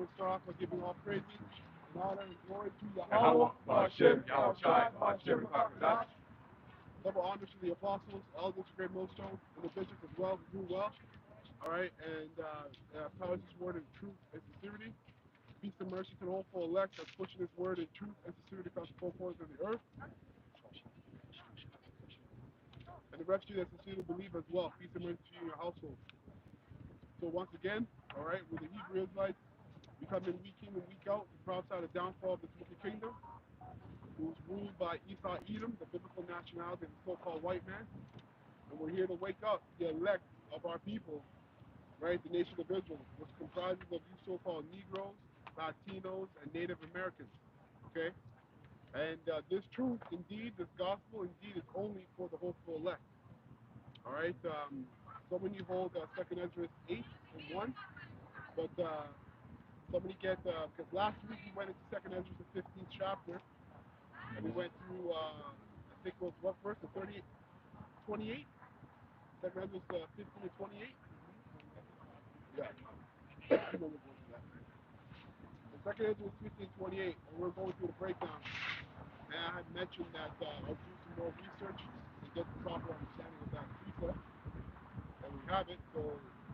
we'll start off by giving all praises and honor and glory to Yahweh, Yahweh, Ba'ashem, Yahushai, Ba'ashem, Ba'akadosh. double honors to the apostles, elders, great millstone, and the bishop as well, who do well. All right, and powers his word in truth and sincerity. Peace and mercy to the hopeful elect that's pushing his word in truth and sincerity across the four corners of the earth. And the rest of you that sincerely believe as well. Peace and mercy to you and your household. So once again, all right, with the Hebrew Israelites, we come in week in and week out to prophesy the downfall of this wicked kingdom, who was ruled by Esau Edom, the biblical nationality of the so-called white man. And we're here to wake up the elect of our people, right, the nation of Israel, which comprises of you so-called Negroes, Latinos, and Native Americans, okay? And this truth, indeed, this gospel, indeed, is only for the hopeful elect, all right? So many hold 2nd Ezra 8 and 1, but somebody get, because last week we went into 2nd Ezra, the 15th chapter, and we went through, I think it was what verse, the 38, 28? 2nd Ezra 15 and 28? Yeah. I know what verse that. The 2nd Ezra 15 and 28, and we're going through the breakdown. And I had mentioned that I'll do some more research to get the proper understanding of that precept. And we have it, so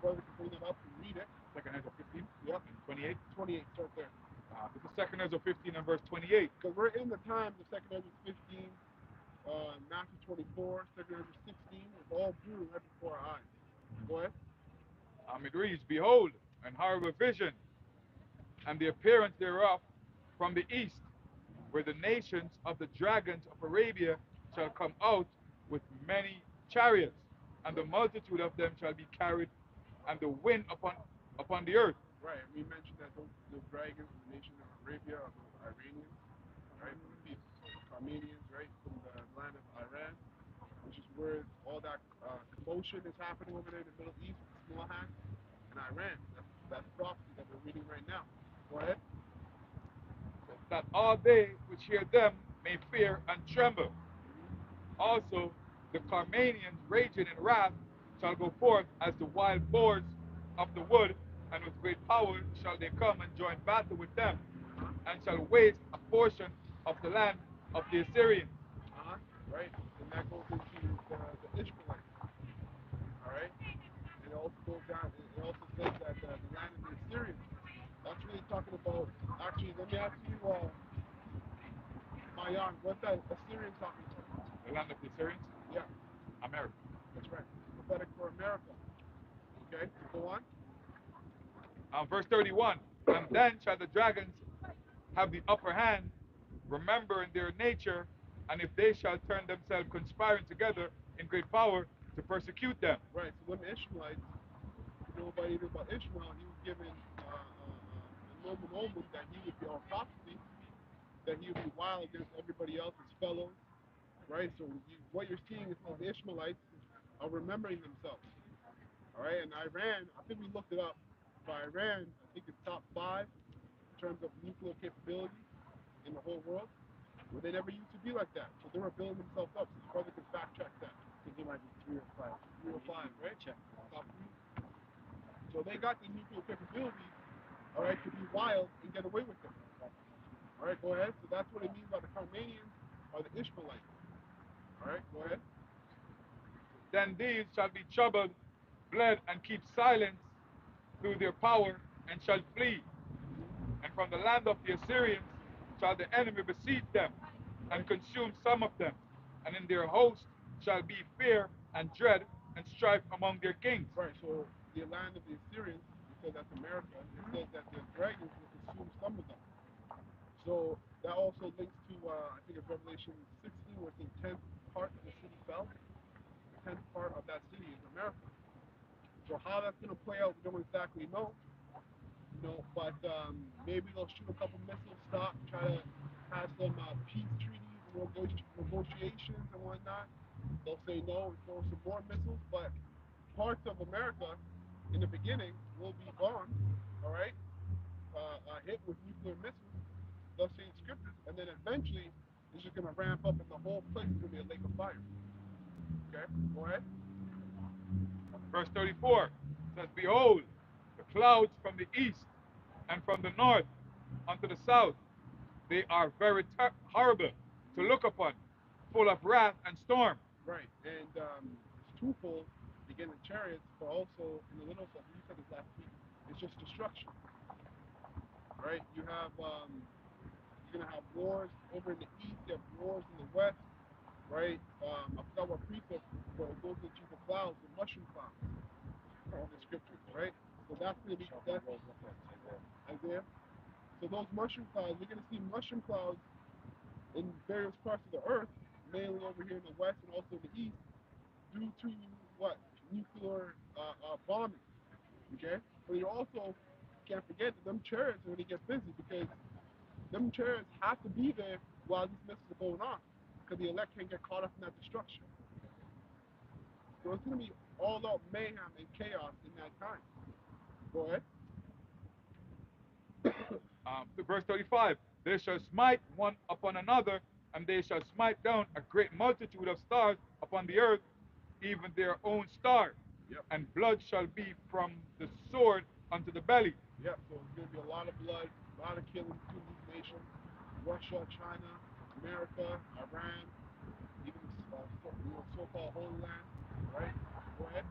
brother can bring that up and read it. 2nd Ezra 15 Yep. and 28. 28, start there. This is 2nd Ezra 15 and verse 28. Because we're in the times of 2nd Ezra 15, Matthew 24, 2nd Ezra 16. It's all brewing right before our eyes. Go ahead. It reads, Behold, an horrible vision, and the appearance thereof from the east, where the nations of the dragons of Arabia shall come out with many chariots, and the multitude of them shall be carried, and the wind upon the earth. Right, and we mentioned that the dragons of the nation of Arabia are those Iranians, right, from the east, Armenians, right, from the land of Iran, which is where all that commotion is happening over there in the Middle East, small hand, and Iran. That's prophecy that we're reading right now. Go ahead. That all they which hear them may fear and tremble. Also, the Carmanians raging in wrath shall go forth as the wild boars of the wood, and with great power shall they come and join battle with them, and shall waste a portion of the land of the Assyrians. Right, and that goes into the Ishmaelites. All right, and it also goes down. It also says that the land of the Assyrians. That's really talking about. Actually, let me ask you, Mayan, what's that Assyrian talking about? The land of the Assyrians? Yeah, America. that's right. Prophetic for America. Okay, so go on. Verse 31, and then shall the dragons have the upper hand, remembering their nature, and if they shall turn themselves conspiring together in great power to persecute them. Right, so them Ishmaelites, nobody knew about Ishmael. He was given a nomen that he would be, or prophecy, that he would be wild against everybody else, his fellows. Right, so what you're seeing is the Ishmaelites are remembering themselves. All right, and Iran, I think we looked it up. For Iran, I think it's top 5 in terms of nuclear capability in the whole world. Well, they never used to be like that. So they were building themselves up. So you probably can fact check that. I think it might be 3 or 5. 305, right? Check. Top 3. So they got the nuclear capability, all right, to be wild and get away with it. All right, go ahead. So that's what it means by the Carmanians or the Ishmaelites. All right, go ahead. Then these shall be troubled, bled, and keep silence through their power, and shall flee. And from the land of the Assyrians shall the enemy besiege them, and consume some of them. And in their host shall be fear and dread and strife among their kings. Right, so the land of the Assyrians, you said that's America, it says that the dragons will consume some of them. So that also links to, I think it's Revelation 16, where the 10th part of the city fell. The 10th part of that city is America. So how that's going to play out, we don't exactly know. But maybe they'll shoot a couple missiles, stop, try to have some peace treaties, negotiations and whatnot. They'll say no and throw some more missiles, but parts of America in the beginning will be bombed, all right, hit with nuclear missiles, thus say in scriptures, and then eventually it's just going to ramp up and the whole place is going to be a lake of fire. Okay, go ahead. Verse 34 says, Behold, the clouds from the east, And from the north unto the south, they are very horrible to Mhm. look upon, full of wrath and storm. Right, and it's twofold. Again, the chariots, but also in the little stuff. You said this last week. It's just destruction, right? You're gonna have wars over in the east. You have wars in the west, right? I forgot what precept, but it goes into the clouds, the mushroom clouds, in the scriptures, right? So that's gonna be that's Isaiah. So those mushroom clouds, you're gonna see mushroom clouds in various parts of the earth, mainly over here in the west and also in the east, due to what nuclear bombing. Okay, but you also can't forget that them chariots are going to get busy because them chariots have to be there while these missiles are going on, because the elect can get caught up in that destruction. So it's going to be all out mayhem and chaos in that time. Go ahead. To verse 35, they shall smite one upon another, and they shall smite down a great multitude of stars upon the earth, even their own star. Yep. And blood shall be from the sword unto the belly. Yep. So it's going to be a lot of blood, a lot of killing between these nations: Russia, China, America, Iran, even so-called Holy Land. Right. Go ahead.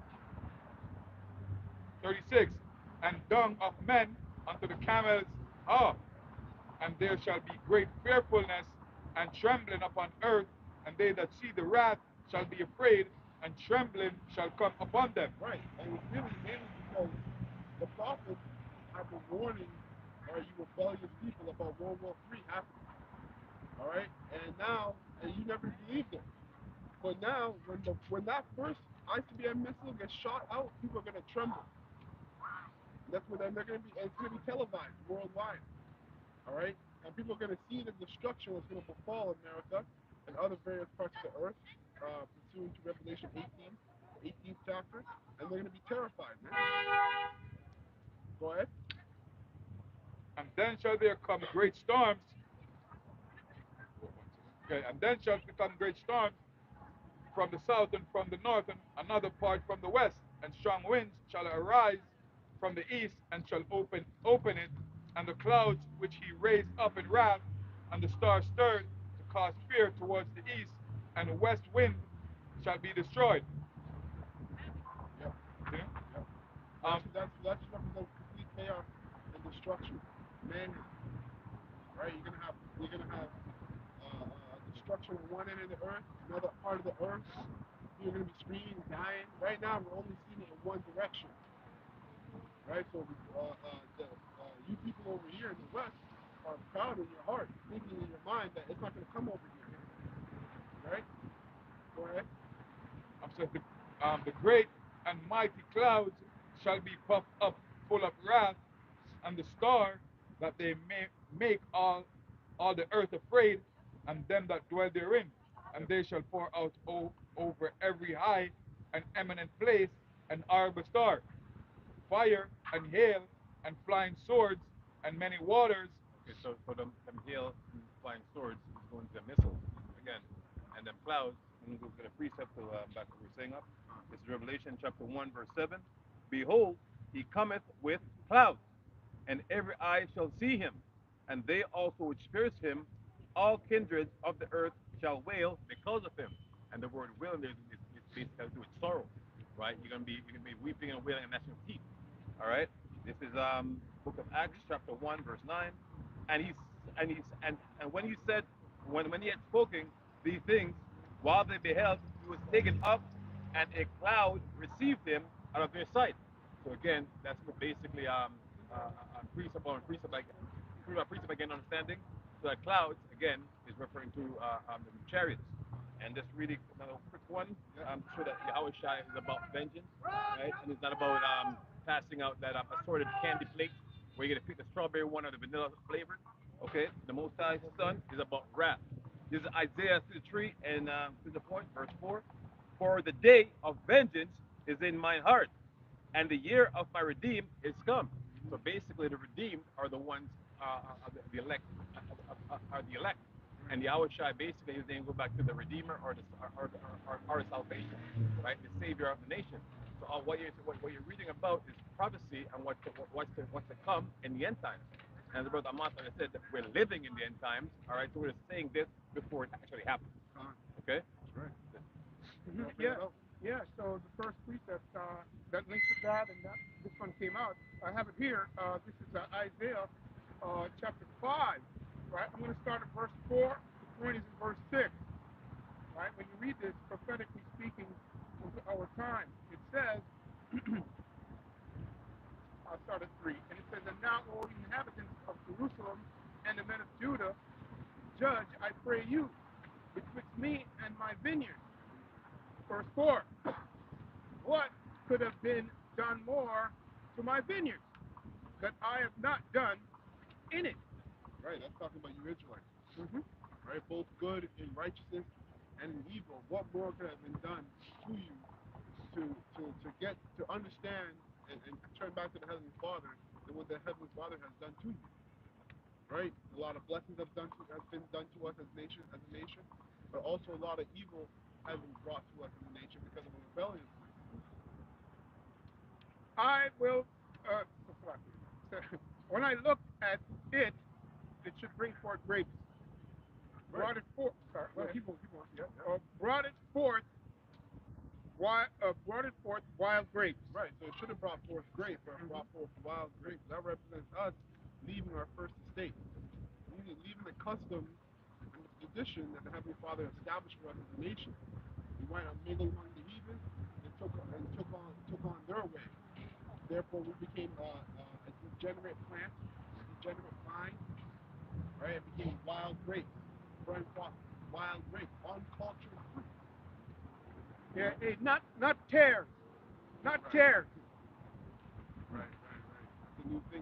36, and dung of men unto the camels. Ah, and there shall be great fearfulness and trembling upon earth, and they that see the wrath shall be afraid, and trembling shall come upon them. Right. And it's really mainly because the prophets have been warning, you rebellious people, about World War III happening. All right. And now, and you never believed it. But now, when that first ICBM missile gets shot out, people are gonna tremble. And that's when they're gonna be. And it's gonna be televised worldwide. All right. And people are gonna see the destruction that's gonna befall America and other various parts of the earth, pursuant to Revelation 18, the 18th chapter, and they're gonna be terrified, man. Go ahead. And then shall there come great storms. Okay, and then shall become great storms from the south and from the north, and another part from the west, and strong winds shall arise from the east, and shall open it, and the clouds which he raised up in wrath, and the stars stirred to cause fear towards the east, and the west wind shall be destroyed. Yep. Okay? Yep. Um, That just represents complete chaos and destruction, mayhem. Right? You're gonna have destruction on one end of the earth, another part of the earth. You're gonna be screaming, dying. Right now, we're only seeing it in one direction. Right? So you people over here in the west are proud in your heart, thinking in your mind that it's not gonna come over here. Right? Go ahead. I'm saying the great and mighty clouds shall be puffed up full of wrath, and the star that they may make all the earth afraid, and them that dwell therein, and Yep. they shall pour out over every high and eminent place an horrible star, fire and hail and flying swords and many waters. Okay, so them hail and flying swords is going to the missiles again, and them clouds. I'm going to get a precept to back what we're saying up. This is Revelation chapter 1 verse 7. Behold, he cometh with clouds, and every eye shall see him, and they also which pierced him, all kindreds of the earth shall wail because of him. And the word wail there is basically to do with sorrow, right? You're gonna be weeping and wailing and gnashing of teeth. All right. This is book of Acts chapter 1 verse 9, and and when he said when he had spoken these things, while they beheld, he was taken up, and a cloud received him out of their sight. So again, that's basically precept on precept like precept again understanding. So that clouds again is referring to the chariots. And just really another quick one, to show that Yahweh Shai is about vengeance, right? And it's not about passing out that assorted candy plate where you're gonna pick the strawberry one or the vanilla flavored. Okay, the Most High's Son is about wrath. This is Isaiah 53 and to the point, verse 4. For the day of vengeance is in mine heart, and the year of my redeem is come. So basically, the redeemed are the ones, the elect, are the elect. And the Shai, basically, his name go back to the Redeemer or our salvation, right? The Savior of the nation. So So what you're reading about is prophecy and what's to come in the end times. And as Brother Amata said, that we're living in the end times. All right, so we're saying this before it actually happens. Okay. That's right. Yeah, yeah. So the first precept that links to that, and that this one came out. I have it here. This is Isaiah chapter 5. Right. I'm going to start at verse 4. The point is in verse 6. Right. When you read this, prophetically speaking, into our time, it says. I'll start at 3. And it says, "And now, O inhabitants of Jerusalem and the men of Judah, judge, I pray you, betwixt me and my vineyard." Verse 4. What could have been done more to my vineyard that I have not done in it? Right, that's talking about you Israelites. Mm-hmm. Right, both good in righteousness and in evil. What more could have been done to you to get to understand and turn back to the Heavenly Father than what the Heavenly Father has done to you? Right, a lot of blessings has been done to us as a nation, but also a lot of evil has been brought to us as a nation because of a rebellion. I will, when I looked at it, it should bring forth grapes. Right. Brought it forth. Sorry, No, keep on. Yeah. Brought it forth. Brought it forth wild grapes. Right, so it should have brought forth grapes, but it brought forth wild grapes. That represents us leaving our first estate, leaving the customs and the tradition that the Heavenly Father established for us as a nation. We went and mingled among the heathens and took on their way. Therefore, we became a degenerate plant, a degenerate vine. Right, it became wild grapes, brought forth wild grapes, uncultured fruit. Yeah, not tares, not tares. Right. That's a new thing.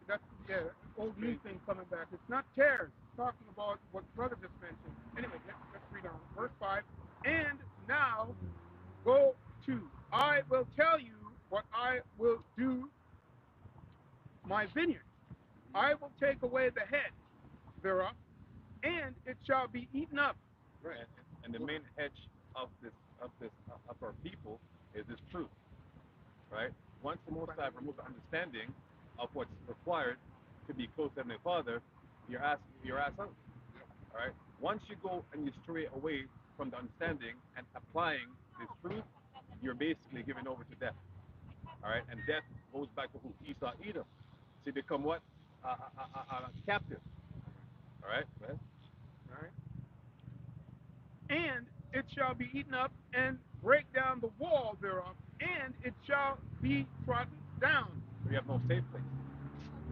That's old new thing coming back. It's not tares. It's talking about what brother just mentioned. Anyway, let's read on. Verse 5. And now go to. I will tell you what I will do my vineyard. I will take away the head thereof, and it shall be eaten up. Right. And the main hedge of our people is this truth. Right. Once the Most High removes the understanding of what's required to be close to Heavenly Father, your ass out. All right. Once you go and you stray away from the understanding and applying this truth, you're basically giving over to death. All right. And death goes back to who? Esau, Edom. So you become what? Captive. All right. Right. Right? And it shall be eaten up, and break down the wall thereof, and it shall be trodden down. So you have no safe place.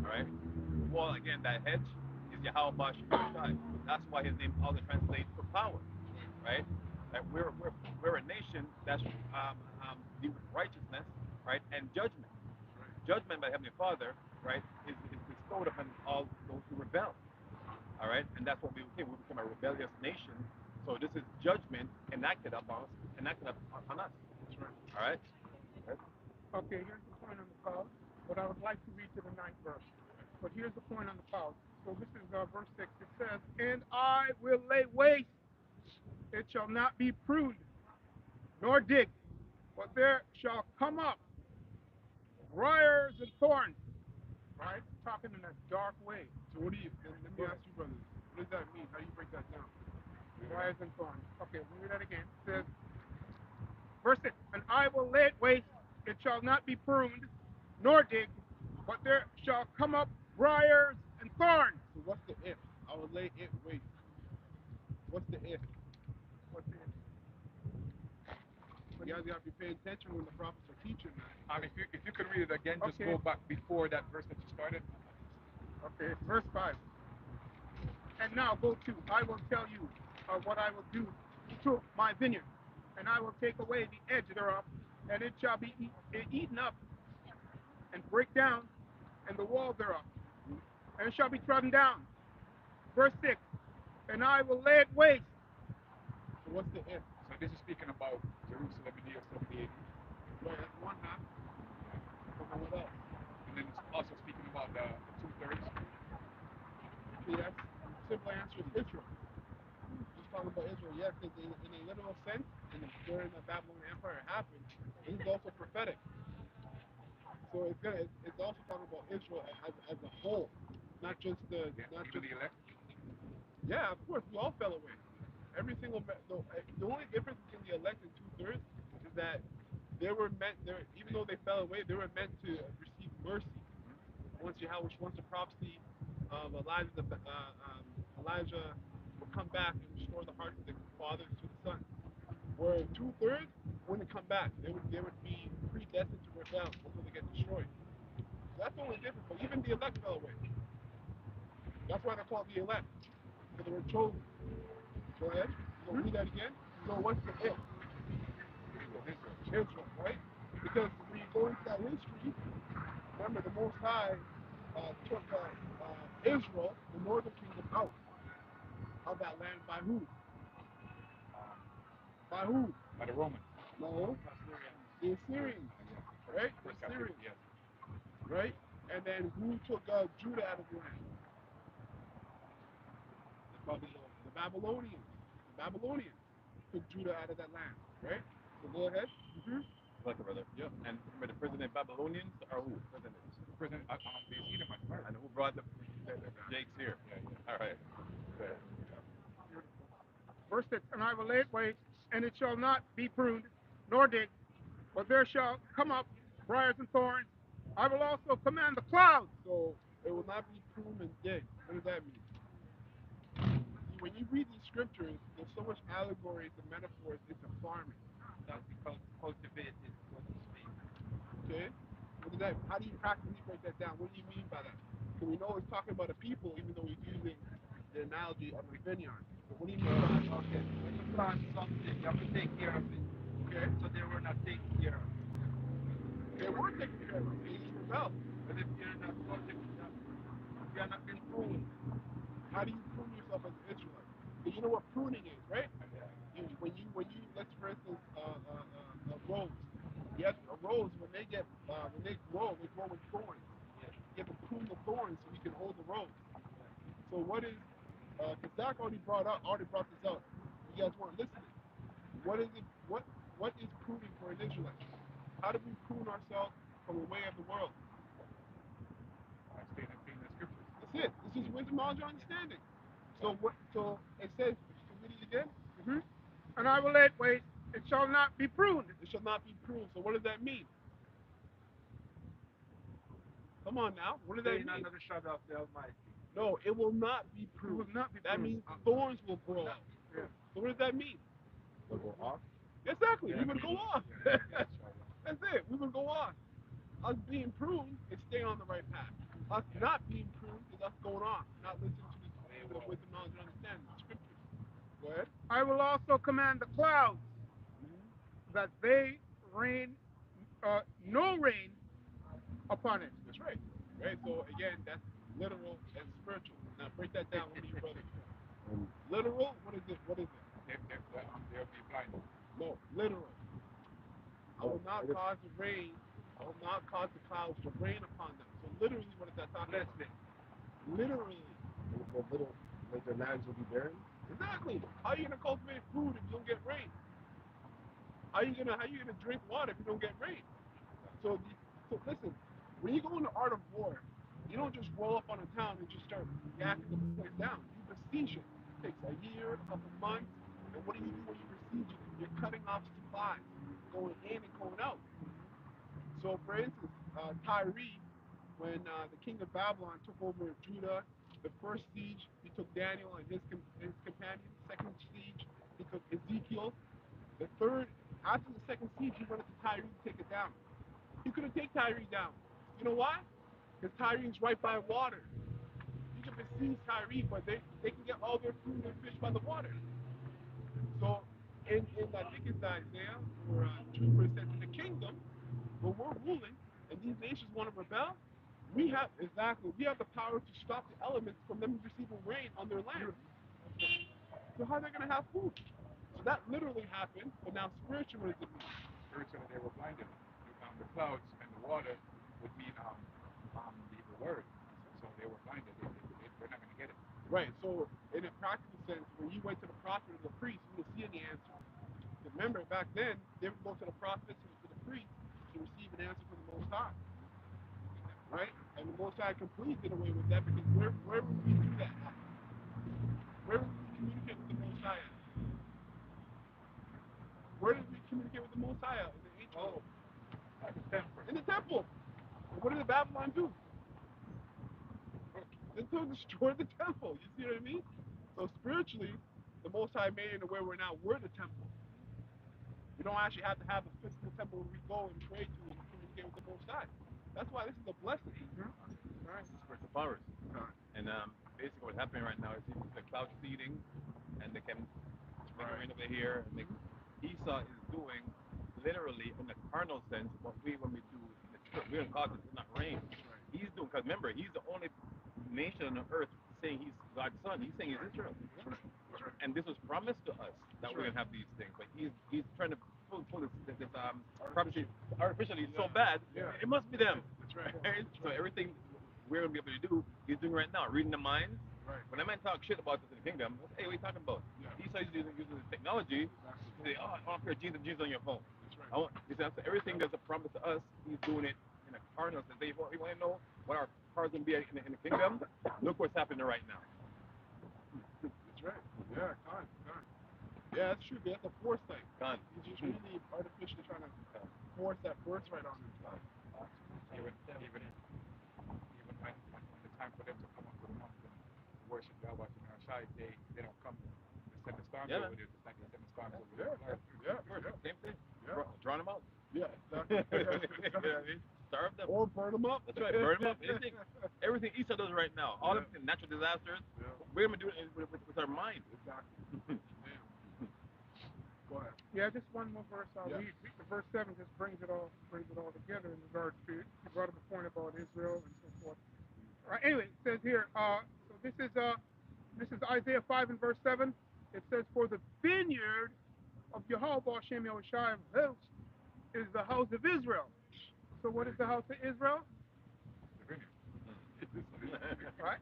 All right. The wall again, that hedge is Yahweh Bashem Shai. That's why his name also translates to power. Right. That we're a nation that's deal with righteousness, right, and judgment. Judgment by Heavenly Father, right, is bestowed upon all those who rebel. All right, and that's what we became. We became a rebellious nation. So this is judgment enacted upon us, on us. That's right. All right. Right. Okay, here's the point on the pouch, but I would like to read to the 9th verse. But here's the point on the pouch. So this is verse 6. It says, "And I will lay waste, it shall not be pruned, nor digged, but there shall come up briars and thorns." Right? Talking in a dark way. So what do you? Let me ask you, brothers. What does that mean? How do you break that down? Briars and thorns. Okay, we'll read that again. It says, verse 6, "And I will lay it waste, it shall not be pruned, nor digged, but there shall come up briars and thorns." So what's the if? I will lay it waste. What's the if? What's the if? You guys got to be paying attention when the prophets are teaching, man. If you could read it again, just Okay. go back before that verse that you started. Okay, it's verse 5. "And now go to, I will tell you what I will do to my vineyard, and I will take away the edge thereof, and it shall be eaten up, and break down, and the wall thereof, and it shall be trodden down." Verse 6, "And I will lay it waste." So what's the if? So this is speaking about Jerusalem in the year 70 AD. Right, that's one half. And what else? And then it's also speaking about the 2/3. Yes. Simple answer is Israel. Just talking about Israel, yes, because in a literal sense, and during the Babylonian Empire happened, and he's also prophetic. So it's also talking about Israel as a whole, not just not Even just the elect. yeah. Of course, we all fell away. Every single the only difference between the elect and two-thirds is that they even though they fell away, they were meant to receive mercy. Once the prophecy of Elijah will come back and restore the hearts of the fathers to the sons. Where two-thirds wouldn't come back. They would be predestined to rebel until they get destroyed. So that's the only difference. But even the elect fell away. That's why they're called the elect. Because they were chosen. Go ahead. So read that again. So what's the it? Israel, right? Because when you go into that history, remember the Most High took Israel, the northern kingdom, out of that land by who? By who? By the Romans. No, the Assyrians, right? The Assyrians, Yes. right? And then who took Judah out of the land? The Babylonians. The Babylonians took Judah out of that land, right? So go ahead. Like it, brother. Yep. And remember, the president Babylonians are who? Presidents. President, the Edomites. And who brought the Jakes here? Yeah. All right. Verse 6, and I will lay it waste, and it shall not be pruned, nor digged, but there shall come up briars and thorns. I will also command the clouds. So it will not be pruned and digged. What does that mean? See, when you read these scriptures, there's so much allegories and metaphors into farming. That becomes cultivated, so to speak. Okay? How do you practically break that down? What do you mean by that? Because we know it's talking about a people, even though he's using the analogy of a vineyard. But what do you mean by that? Okay, when you plant something, you have to take care of it. Okay? So they were not taken care of. They were taken care of. They just rebelled. But if you're not cultivating, you are not been pruned. How do you prune yourself as an Israelite? Because you know what pruning is, right? When you let's for instance a rose. Yes, a rose when they grow with thorns. You have to prune the thorns so you can hold the rose. So what is? Because Zach already brought this up. You guys weren't listening. What is it? What is pruning for an Israelite? How do we prune ourselves from the way of the world? I stay in the scriptures. That's it. This is wisdom, knowledge, and understanding. So what? So it says. Read it again. And I will lay it waste, it shall not be pruned. It shall not be pruned. So what does that mean? Come on now. What does that Staying mean? under the shadow of the Almighty. No, it will not be pruned. It will not be That pruned. means thorns will grow out. Yeah. So what does that mean? We'll go off. Exactly. We would go off. That's right. That's it. We would go off. Us being pruned is staying on the right path. Us not being pruned is us going off, not listening to the wisdom, knowledge, and understanding, the scriptures. Go ahead. I will also command the clouds that they rain, no rain upon it. That's right. Right. So again, that's literal and spiritual. Now break that down with me, brother. Literal. What is it? What is it? They'll be blinded. No. Literal. I will not cause the rain. I will not cause the clouds to rain upon them. So literally, what is that talking about? Literally. Their lands will be barren. Exactly. How are you gonna cultivate food if you don't get rain? How are you gonna drink water if you don't get rain? So listen, when you go into art of war, you don't just roll up on a town and just start yakking the place down. You besiege it. It takes a year, a couple months, and what do you do when you besiege it? You're cutting off supplies, going in and going out. So for instance, Tyre, when the king of Babylon took over Judah, the first siege he took Daniel and his companions. Second siege he took Ezekiel. The third, after the second siege, he went into Tyre to take it down. He couldn't take Tyre down. You know why? Because Tyre's right by water. You can besiege Tyre, but they can get all their food and fish by the water. So I think it's Isaiah or Jude where it says in the kingdom where we're ruling and these nations want to rebel, we have the power to stop the elements from them receiving rain on their land. So how are they going to have food? So that literally happened, but now spiritually, what does it mean? Spiritually, they were blinded. The clouds and the water would mean the word. So they were blinded. They're not going to get it. Right. So in a practical sense, when you went to the prophet or the priest, you didn't see any answer. Remember, back then they would go to the prophets and to the priest to receive an answer from the Most High, right? And the Most High completely did away with that because where would we do that? Where would we communicate with the Most High? Where did we communicate with the Most High in the ancient world? At the temple. In the temple. And what did the Babylon do? They destroyed the temple. You see what I mean? So spiritually, the Most High made it where we're now. We're the temple. We don't actually have to have a physical temple where we go and pray to and communicate with the Most High. That's why this is a blessing. Right. Spiritual powers. And basically what's happening right now is the cloud seeding, and they can bring rain over here. And Esau is doing literally in the carnal sense what when we do in the spirit. We don't cause it to not rain. He's doing, because remember, he's the only nation on earth saying he's God's son. He's saying he's Israel. And this was promised to us that we're gonna have these things. But he's trying to pull this prophecy artificially so bad. It must be them. That's right. So everything we're gonna be able to do, he's doing right now, reading the minds. When a man talk shit about this in the kingdom, hey, what are you talking about? Esau is using the technology to say, oh, I want to hear Jesus on your phone. He says, so everything that's a promise to us, he's doing it in a carnal sense. You want to know what our car's going to be in the kingdom? Look what's happening right now. That's right. Yeah, con. Yeah, that's true. That's a foresight. He's just really artificially trying to force that birthright on himself. Even when the time for them to come up to the mountain and worship Yahweh, they don't come. They send the storms over there, just like they send the storms over there. Same thing. Drown them out. Yeah, exactly. Starve them. Or burn them up. That's right, burn them up. Everything Esau does right now, all of the natural disasters, we're going to do it with our mind. Exactly. Go ahead. Yeah, just one more verse I'll read. The verse 7 just brings it all together in regards to it. You brought up a point about Israel and so forth. All right, anyway, it says here, so this is Isaiah 5 and verse 7. It says, for the vineyard of Yahweh Shem Yahushai of hosts is the house of Israel. So what is the house of Israel? The vineyard. Right?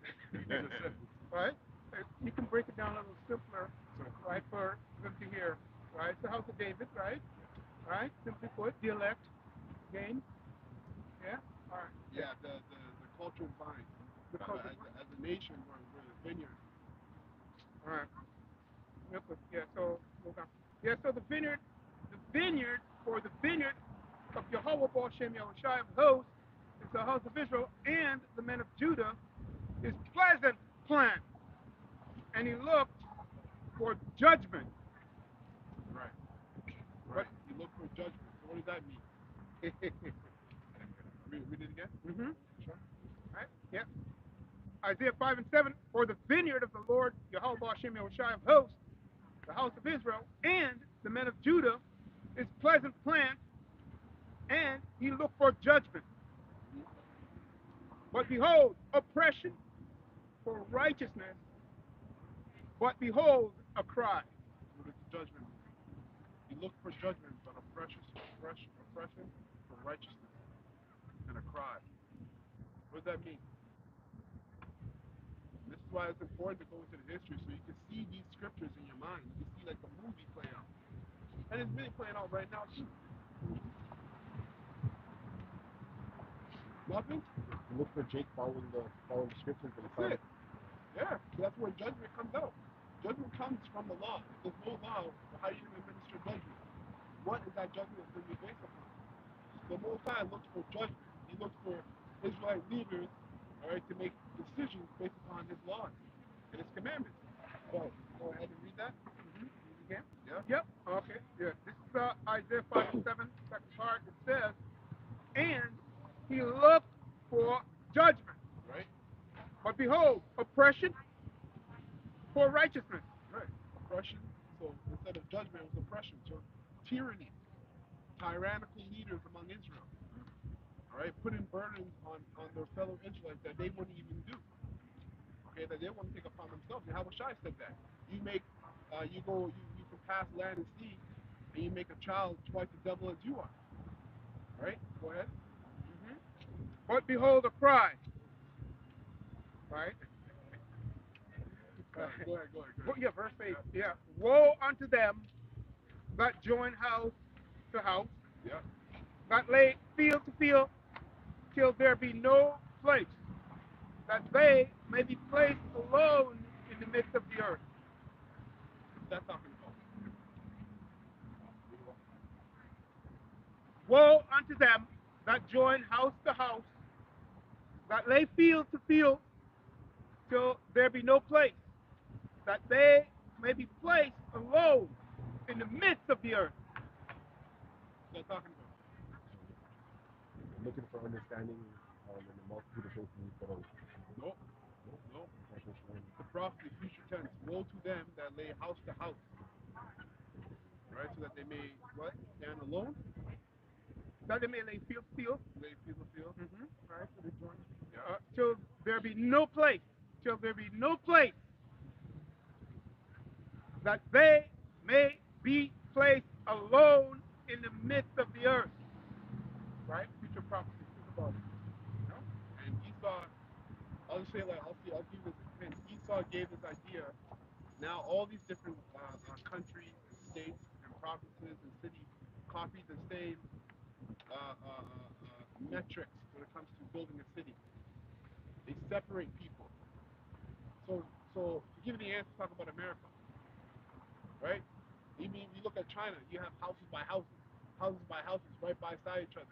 Right? You can break it down a little simpler, right, for them to hear. Right? It's the house of David, right? Right? Simply put, the elect, again. Yeah? All right. Yeah, the cultural vine. As a nation, we're the vineyard. All right. Yeah, so hold on. Yeah, so the vineyard of Yahweh Baal Shem Yahushai of hosts is the house of Israel, and the men of Judah is pleasant plant. And he looked for judgment. Right. You look for judgment. So what does that mean? Read it again? Mm-hmm. Sure. Right? Yeah. Isaiah 5 and 7, for the vineyard of the Lord, Yahweh Hashem Yahushai of hosts, the house of Israel, and the men of Judah, is pleasant plant, and he looked for judgment. But behold, oppression for righteousness, but behold, a cry. What does the judgment mean? You look for judgment, but oppression for righteousness, and a cry. What does that mean? This is why it's important to go into the history so you can see these scriptures in your mind. You can see like the movie play out. And it's really playing out right now too. Nothing? You look for Jake following the scriptures, but it's That's it. Yeah, that's where judgment comes out. Judgment comes from the law. If there's no law, how are you going to administer judgment? What is that judgment going to be based upon? The Most High looks for judgment. He looks for Israelite leaders, all right, to make decisions based upon His laws and His commandments. Go ahead and read that. Mm-hmm. Again? Yeah. Yep. Okay. Yeah. This is Isaiah 5 and 7, second part. It says, and he looked for judgment. Right. But behold, oppression for righteousness. Right. Oppression. So instead of judgment, it was oppression. So tyranny, tyrannical leaders among Israel. All right, putting burdens on their fellow Israelites that they wouldn't even do. Okay, that they want to take upon themselves. And Shai said that. You can pass land and sea, and you make a child twice the devil as you are. All right, go ahead. Mm-hmm. But behold, a cry. Right? Go ahead. Yeah, verse 8. Yeah. Woe unto them that join house to house. Yeah. that lay field to field till there be no place, that they may be placed alone in the midst of the earth. What's that talking about? Woe unto them that join house to house, that lay field to field till there be no place, that they may be placed alone in the midst of the earth. What's that talking about? Looking for understanding in the multitude of places you put out. Nope. Nope. It's a prophecy, future tense. Woe to them that lay house to house. Right? So that they may what? Stand alone? That they may lay field to field. Lay field to field. Right? So they join, till there be no place, till there be no place, that they may be placed alone in the midst of the earth. Right? Future prophecy. Think about it. You know? And Esau, I'll just say like I'll give this hint. Esau gave this idea. Now all these different countries and states and provinces and cities copied the same metrics when it comes to building a city. They separate people. So to give you the answer, talk about America, right? Even if you look at China, you have houses by houses, right by side each other,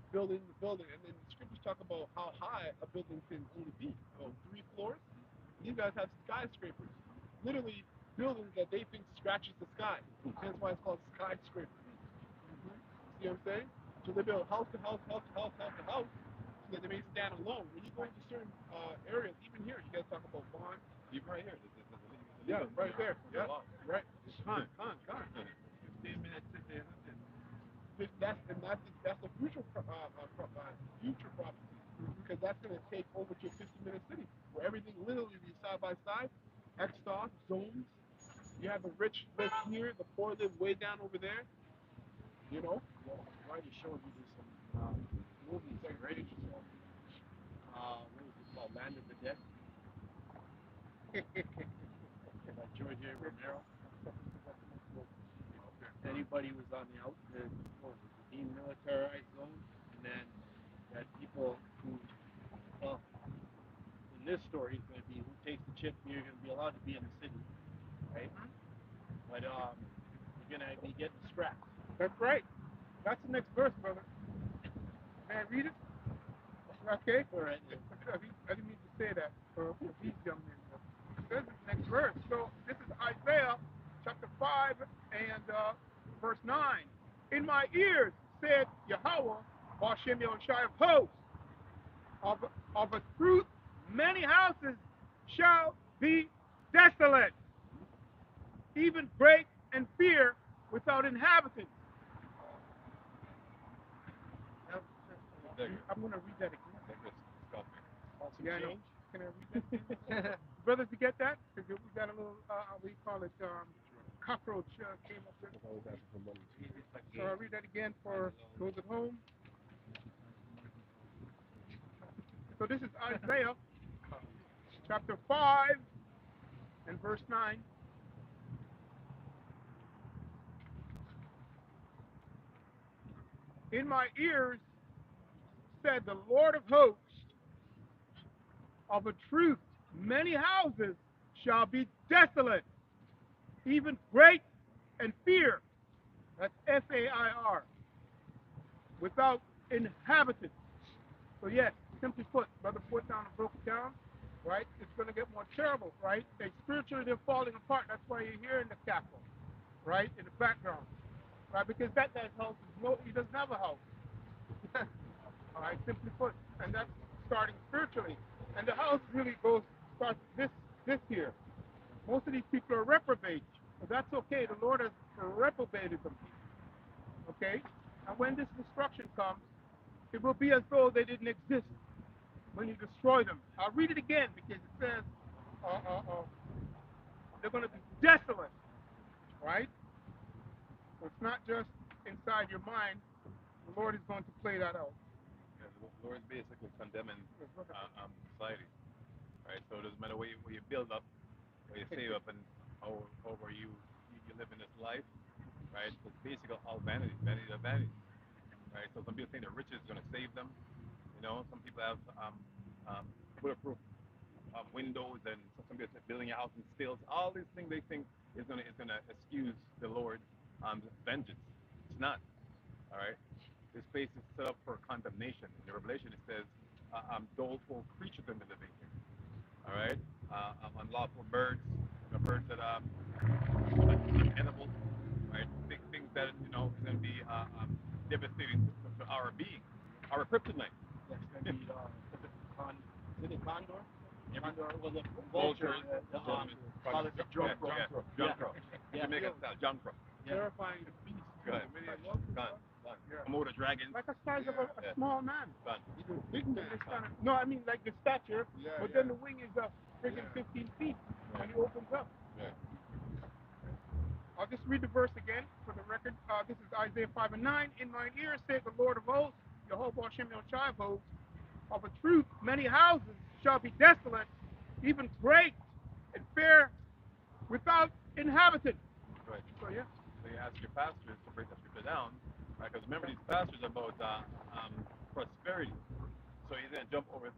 building to building, and then the scriptures talk about how high a building can only be, 3 floors. These guys have skyscrapers, literally buildings that they think scratches the sky. Hence why it's called skyscraper. See what I'm saying? So they build house to house, house to house, house to house, so that they may stand alone. When you go into certain areas, even here, you guys talk about bonds. Even right here. Yeah, right there. Yeah, right. Con. 15 minutes to the That's the future future prophecy, because that's going to take over to a 50-minute city where everything literally be side by side, extras, zones. You have the rich live here, the poor live way down over there. You know. Well, I already showed you this movies, right? So, what was it called? Land of the Dead? By George A. Romero. Anybody was on the outskirts, what was it, the demilitarized zone, and then you had people who, well, in this story, it's going to be who takes the chip, you're going to be allowed to be in the city, right? But you're going to be getting scraps. That's right. That's the next verse, brother. May I read it? Okay. All right. I didn't mean to say that for these young men. This is the next verse. So this is Isaiah chapter 5 and verse 9. In my ears, said Yahweh, Bashem Yahushai of hosts, of a truth, many houses shall be desolate, even great and fear without inhabitants. I'm going to read that again. Yeah, I know. Can I read that again? Brothers, you get that? Because we got a little, what do you call it, cockroach came up with. Always asking for money. So I'll read that again for those at home. So this is Isaiah chapter 5 and verse 9. In my ears said the Lord of hosts, of a truth, many houses shall be desolate, even great and fear. That's Fair, without inhabitants. So yes, simply put, Brother put down and broke it down, right? It's going to get more terrible, right? And spiritually they're falling apart. That's why you're hearing the cackle, right, in the background, right? Because that guy's house he doesn't have a house. All right, simply put, and that's starting spiritually. And the house really starts this here. Most of these people are reprobates, but that's okay. The Lord has reprobated them. Okay, and when this destruction comes, it will be as though they didn't exist when you destroy them. I'll read it again because it says they're going to be desolate, right? So it's not just inside your mind. The Lord is going to play that out. Yeah, the Lord is basically condemning society, right? So it doesn't matter where you build up, where you save up, and how where you live in this life, right? It's basically all vanity, vanity of vanity. right? So some people think the riches is going to save them. You know, some people have um, bulletproof windows, and some people say building your house in stills. All these things they think is gonna excuse the Lord's vengeance. It's not. All right. This place is set up for condemnation. In the Revelation, it says, doleful creatures are going to live in here. All right. Unlawful birds, birds that unedible, right? Things that is going to be devastating to our being, our kryptonite. That's gonna be con. Is it condor? Condor was a Vultures, vulture. Call it the John John Crow. Crow. John Crow. Yeah. Jamaican style, John Crow. Terrifying the beast. Good. Done. Komodo dragons. Like a size of a Yeah. small man. Done. He's a big man. It's kind of, no, I mean like the stature, Yeah, but yeah. then the wing is friggin' Yeah. 15 feet Yeah. when he opens up. Yeah. I'll just read the verse again for the record. This is Isaiah 5 and 9. In mine ears saith the Lord of hosts, Jehovah Hashem El Shai of hosts, of a truth many houses shall be desolate, even great and fair without inhabitant. Right. So yeah. So you ask your pastors to break that scripture down, right? Because remember, these pastors are about prosperity. So he's going to jump over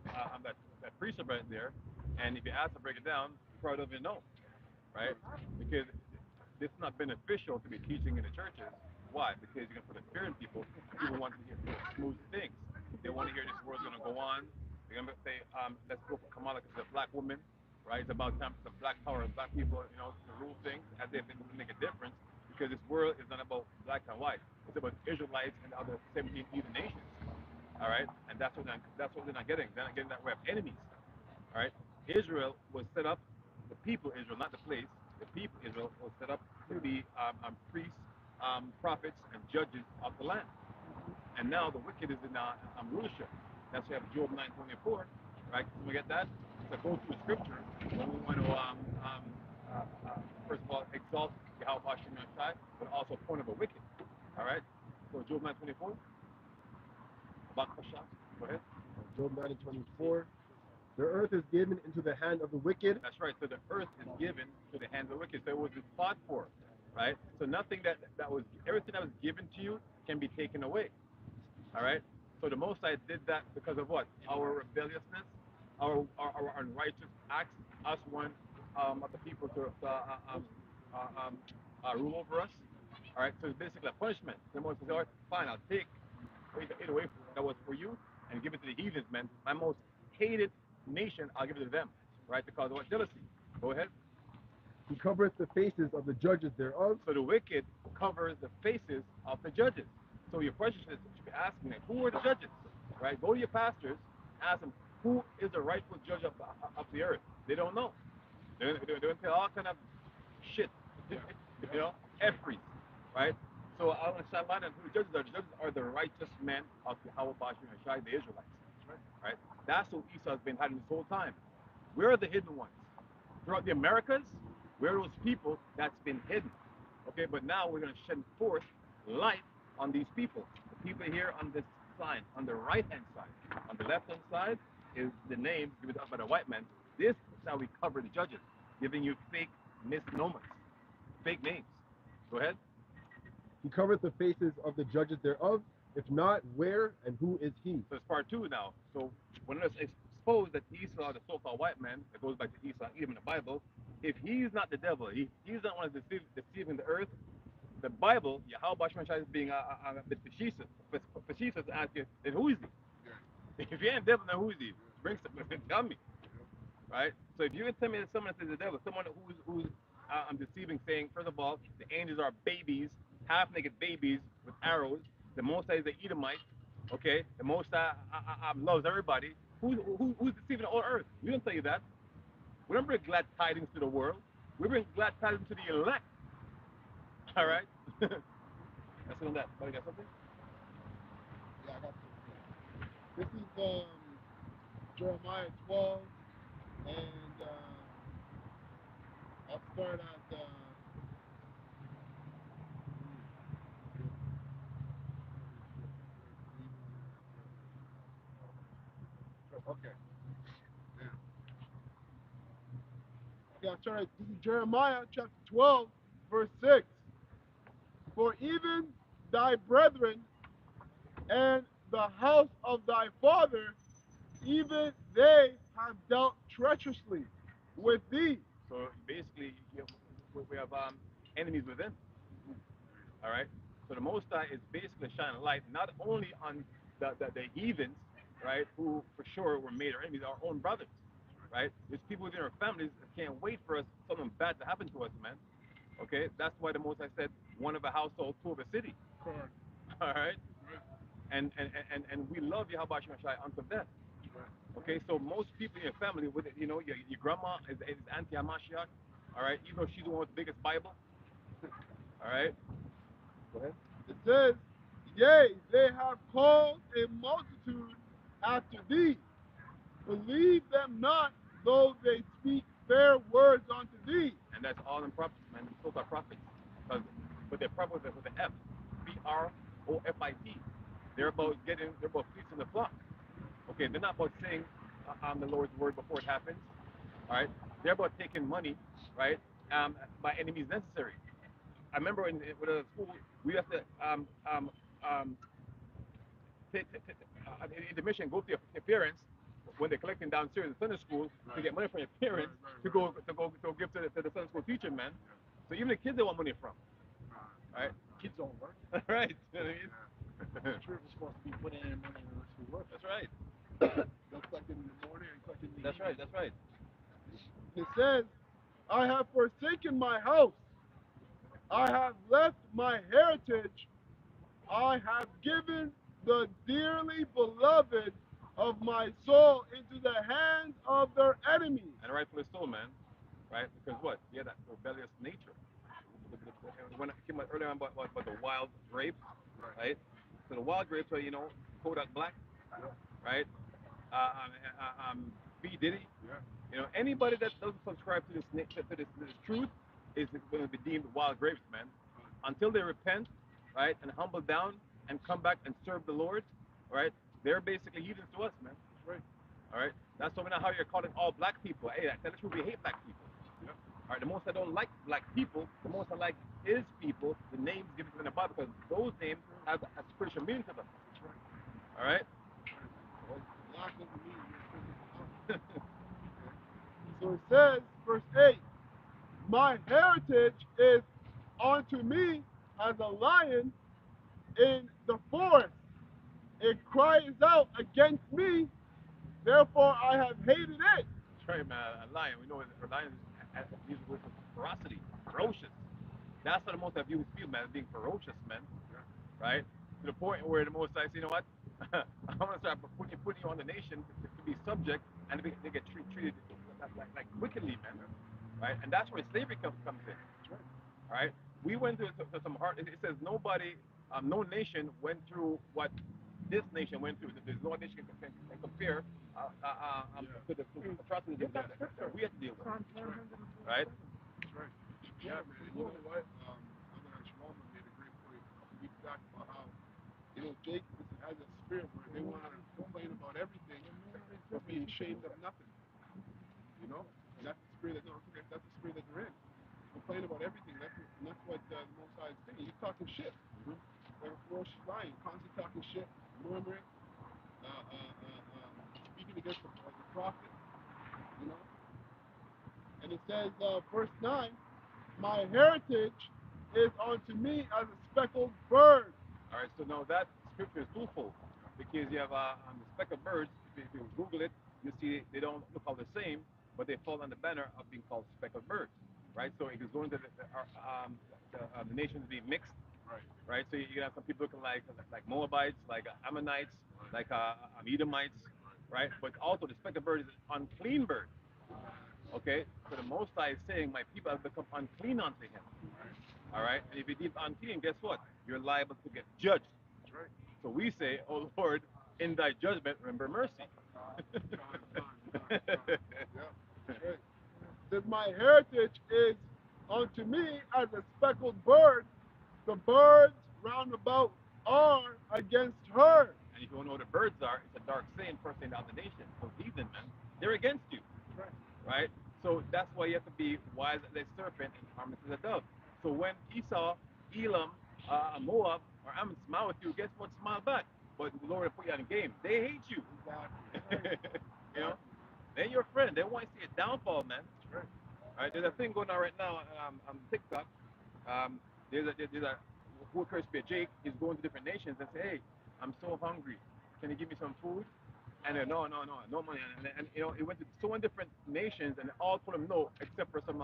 that precept right there, and if you ask to break it down, you probably don't even know, right? Because it's not beneficial to be teaching in the churches. Why? Because you're going to put a fear in people, and people want to hear smooth things. They want to hear this world's going to go on. They're going to say, let's go for Kamala because she's a black woman, right? It's about time for black power and black people, to rule things as if they can make a difference. Because this world is not about black and white. It's about Israelites and the other 17 heathen nations. All right, and that's what they're not getting. They're not getting that we have enemies. All right, Israel was set up. The people Israel, not the place. The people Israel was set up to be priests, prophets, and judges of the land. And now the wicked is in rulership. That's why we have Job 9:24, right? Can we get that? So go through the scripture when we want to first of all exalt Yahweh Hashem Yahshai, but also point of a wicked. All right. So Job 9:24. Bakasha. Go ahead. Job 9:24. The earth is given into the hand of the wicked. That's right. So the earth is given to the hands of the wicked. So it was fought for, right? So nothing that was everything that was given to you can be taken away. All right. So the Most High did that because of what? Our rebelliousness, our unrighteous acts. Us one of the people to rule over us. All right. So it's basically a punishment. The Most High said, all right, fine, I'll take it away that was for you and give it to the heathens, man. My most hated nation, I'll give it to them, right? Because of what? Jealousy. Go ahead. He covereth the faces of the judges thereof. So the wicked covers the faces of the judges. So your question is, you should be asking, like, who are the judges, right? Go to your pastors, ask them, who is the rightful judge of the earth? They don't know. They're going to tell all kind of shit, every, right? So I want to shine light on who the judges are. The judges are the righteous men of the Yahweh Bashir and Shai, the Israelites, right? That's who Esau's been hiding this whole time. We're the hidden ones. Throughout the Americas, we're those people that's been hidden. Okay, but now we're going to shed forth light on these people. The people here on this side, on the right-hand side. On the left-hand side is the name given up by the white man. This is how we cover the judges, giving you fake misnomers, fake names. Go ahead. He covereth the faces of the judges thereof. If not, where and who is he? So it's part two now. So when it's exposed that Esau, the so-called white man, that goes back to Esau, even in the Bible, if he's not the devil, he's not one of deceiving the earth, the Bible, Yahweh Bashman is being a bit facetious to ask you, then who is he? If he ain't devil, then who is he? Bring something, tell me. Right? So if you can tell me that someone is the devil, someone who's deceiving, saying, first of all, the angels are babies, half-naked babies with arrows. The Most High is the Edomite. Okay? The Most High loves everybody. Who's deceiving the whole earth? We don't tell you that. We don't bring glad tidings to the world. We bring glad tidings to the elect. All right? That's on that. Buddy, got something? Yeah, I got something. This is Jeremiah 12, and I'll start at okay. Yeah. Okay, I'll start at this is Jeremiah chapter 12, verse 6. For even thy brethren and the house of thy father, even they have dealt treacherously with thee. So basically, we have enemies within. All right. So the Most High is basically shining light not only on the heathens, right, who for sure were made our enemies, our own brothers, right? There's people within our families that can't wait for us something bad to happen to us, man. Okay, that's why the Most High said one of a household, two of a city. Correct. All right, and we love Yahweh Shai unto death. Okay, so most people in your family, with your grandma is anti Hamashiach, all right, even though she's the one with the biggest Bible, all right. Go ahead. It says, yea, they have called a multitude after thee. Believe them not, though they speak fair words unto thee. And that's all in prophets, man. Those are prophets. Because, but they're prophets with the F, Profit. They're about fleecing the flock. Okay, they're not about saying the Lord's word before it happens. All right, they're about taking money, right, by any means necessary. I remember when I was at school, we have to um, in the mission, go to your parents when they're collecting downstairs in Sunday school to get money from your parents to give to the Sunday school teacher, man. So even the kids they want money from, right? Kids don't work. Right. You know what I mean? Church is supposed to be putting in money unless we work. That's right. They'll collect it in the morning and collect it in the That's evening. right. That's right. It says, I have forsaken my house. I have left my heritage. I have given the dearly beloved of my soul into the hands of their enemies. And rightfully so, man. Right? Because what? Yeah, that rebellious nature. When I came out earlier on about the wild grapes, right? So the wild grapes are, Kodak Black, right? B Diddy. Anybody that doesn't subscribe to this truth is going to be deemed wild grapes, man. Until they repent, right, and humble down and come back and serve the Lord, right? They're basically heathens to us, man. Right. All right. That's why now you're calling all black people. Hey, that's true. We hate black people. All right. The most I don't like black people, the most I like is people. The names given to them in the Bible because those names have a spiritual meaning to them. All right. Black doesn't mean you're physical. So it says, verse 8, my heritage is unto me as a lion in the forest. It cries out against me, therefore I have hated it. That's right, man. A lion. We know a lion is used with ferocity, ferocious. That's what the most of you feel, man, being ferocious, man. Right? To the point where the most I say, you know what? I'm gonna start putting you on the nation to be subject, and they get treated like wickedly, man. Right? And that's where slavery comes in. All right? We went to some hard. It says nobody, no nation went through what this nation went through. There's no nation can compare to the atrocities that we have to deal with. Right? That's right. Yeah, man. You know what? Brother Shalom made a great point a couple weeks back about how, Jake has a spirit where they want to complain about everything but be ashamed of nothing. And that's the spirit that's the spirit that they're in. Complain about everything. That's what the Most High is saying. You're talking shit. Like a ferocious lion, constantly talking shit, murmuring, speaking against the prophet. You know. And it says, verse 9, my heritage is unto me as a speckled bird. All right, so now that scripture is twofold because you have the speckled birds. If you Google it, you see they don't look all the same, but they fall on the banner of being called speckled birds, right? So it is going to the nations being mixed, right? So you have some people looking like Moabites, like Ammonites, like Edomites, right? But also the speckled bird is an unclean bird. Okay, so the Most High is saying, my people have become unclean unto him. All right, and if you deem unclean, guess what? You're liable to get judged. So we say, oh Lord, in thy judgment, remember mercy. Yeah, that's right. Says, my heritage is unto me as a speckled bird. The birds round about are against her. And if you want to know what the birds are, it's a dark saying, first saying out the nation. So heathen, man, they're against you. Right? So that's why you have to be wise as a serpent and harmless as a dove. So when Esau, Elam, Moab, or Ammon smile with you, guess what? Smile back. but the Lord will put you on the game. They hate you. Exactly. You know, they're your friend. They want to see a downfall, man. Right? There's a thing going on right now on TikTok. There's a who occurs to be a Jake is going to different nations and say, hey, I'm so hungry. Can you give me some food? And they're, no money. And you know, it went to so many different nations, and all told him no, except for some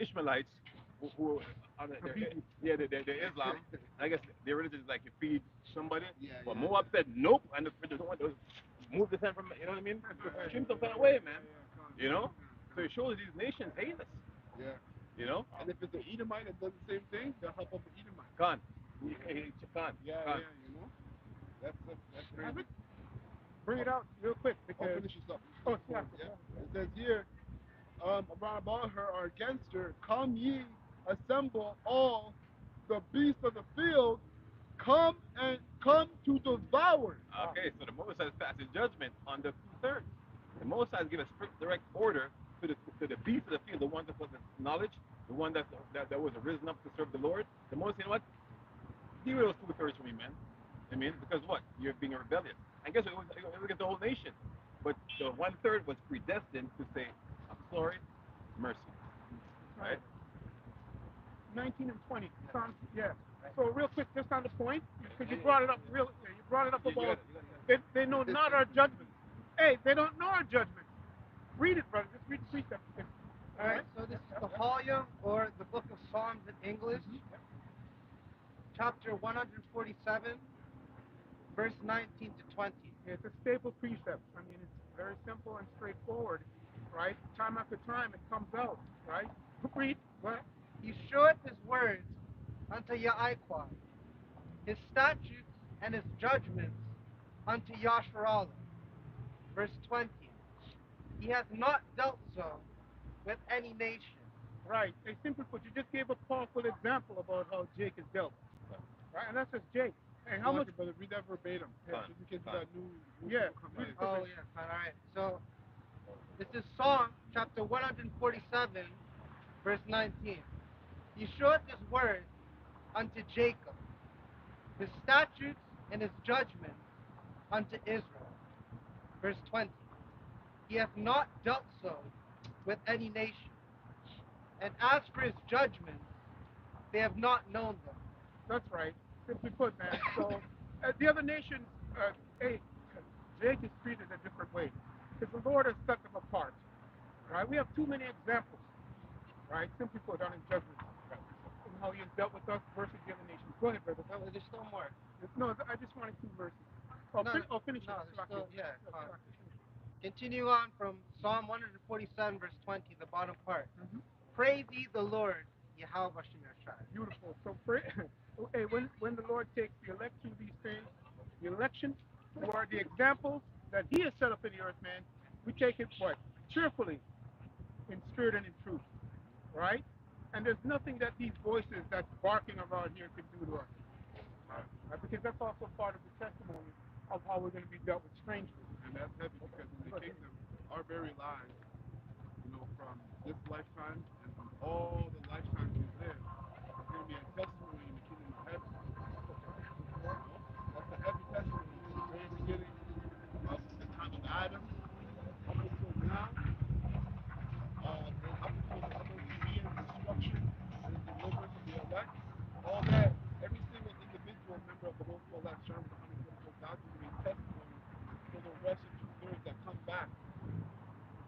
Ishmaelites who they're Islam. I guess their religion is like you feed somebody. But Moab said nope, and the one move the hand from, you know what I mean? Trim some kind of way, man. You know? So it shows these nations hate us. Yeah. You know? And if it's an Edomite that does the same thing, they'll help out the Edomite. Khan. Khan. Yeah, you know? That's crazy. Bring it out real quick I'll because finish this up. Oh, yeah. It says here, around about her or against her, come ye, assemble all the beasts of the field, come to devour. Okay, so the Mosai passes judgment on the 2/3. The Mosai give a strict, direct order to the beasts of the field, the ones that possess knowledge, the one that was risen up to serve the Lord. The Mosai, you know what? Give me those 2/3 for me, man. I mean, because what? You're being rebellious. I guess it was against the whole nation. But the 1/3 was predestined to say, I'm sorry, mercy. Right? 19 and 20. Yeah. So real quick, just on the point, because you brought it up about they know not our judgment. Hey, they don't know our judgment. Read it, brother. Just read the precept. All right, so this is the volume or the book of Psalms in English, chapter 147, verse 19 to 20. It's a staple precept. I mean, it's very simple and straightforward, right? Time after time, it comes out, right? Read. Well, He showeth his words unto Yahweh, his statutes and his judgments unto Yasharallah. Verse 20. He hath not dealt so with any nation. right. Hey, simply put, you just gave a powerful example about how Jake is dealt, right? And that's just Jake. Hey, how much? Brother, read that verbatim. Fine, Just in case you fine. got new Yeah. people come Read in. it. Oh, yeah, all right. So this is Psalm chapter 147, verse 19. He showeth his word unto Jacob, his statutes and his judgments unto Israel. Verse 20. He hath not dealt so with any nation. And as for his judgments, they have not known them. That's right. Simply put, man. So the other nations, hey, Jake is treated a different way because the Lord has set them apart. Right? We have too many examples. Right? Simply put, on his judgment and how he has dealt with us versus the other nations. Go ahead, brother. There's still more. No, I just wanted 2 verses. Finish no, it. there's still, yeah. Continue on from Psalm 147, verse 20, the bottom part. Mhm. Praise ye the Lord, Yahweh Shemashai. Beautiful. So pray. Hey, when the Lord takes the elect through these things, the election, who are the examples that He has set up in the earth, man, we take it what cheerfully, in spirit and in truth, right? And there's nothing that these voices that's barking around here can do to us, right? Because that's also part of the testimony of how we're going to be dealt with strangely. And that's heavy because in the kingdom, our very lives, from this lifetime and from all the lifetimes we live, is going to be a testimony in the kingdom of heaven. That's a heavy testimony from the very beginning of the time of Adam up until now, and up until the MOTV and the destruction and the deliverance of the elect. All that, every single individual member of the whole elect, shine with the 144,000, will be a testimony for the rest of 2/3 that come back.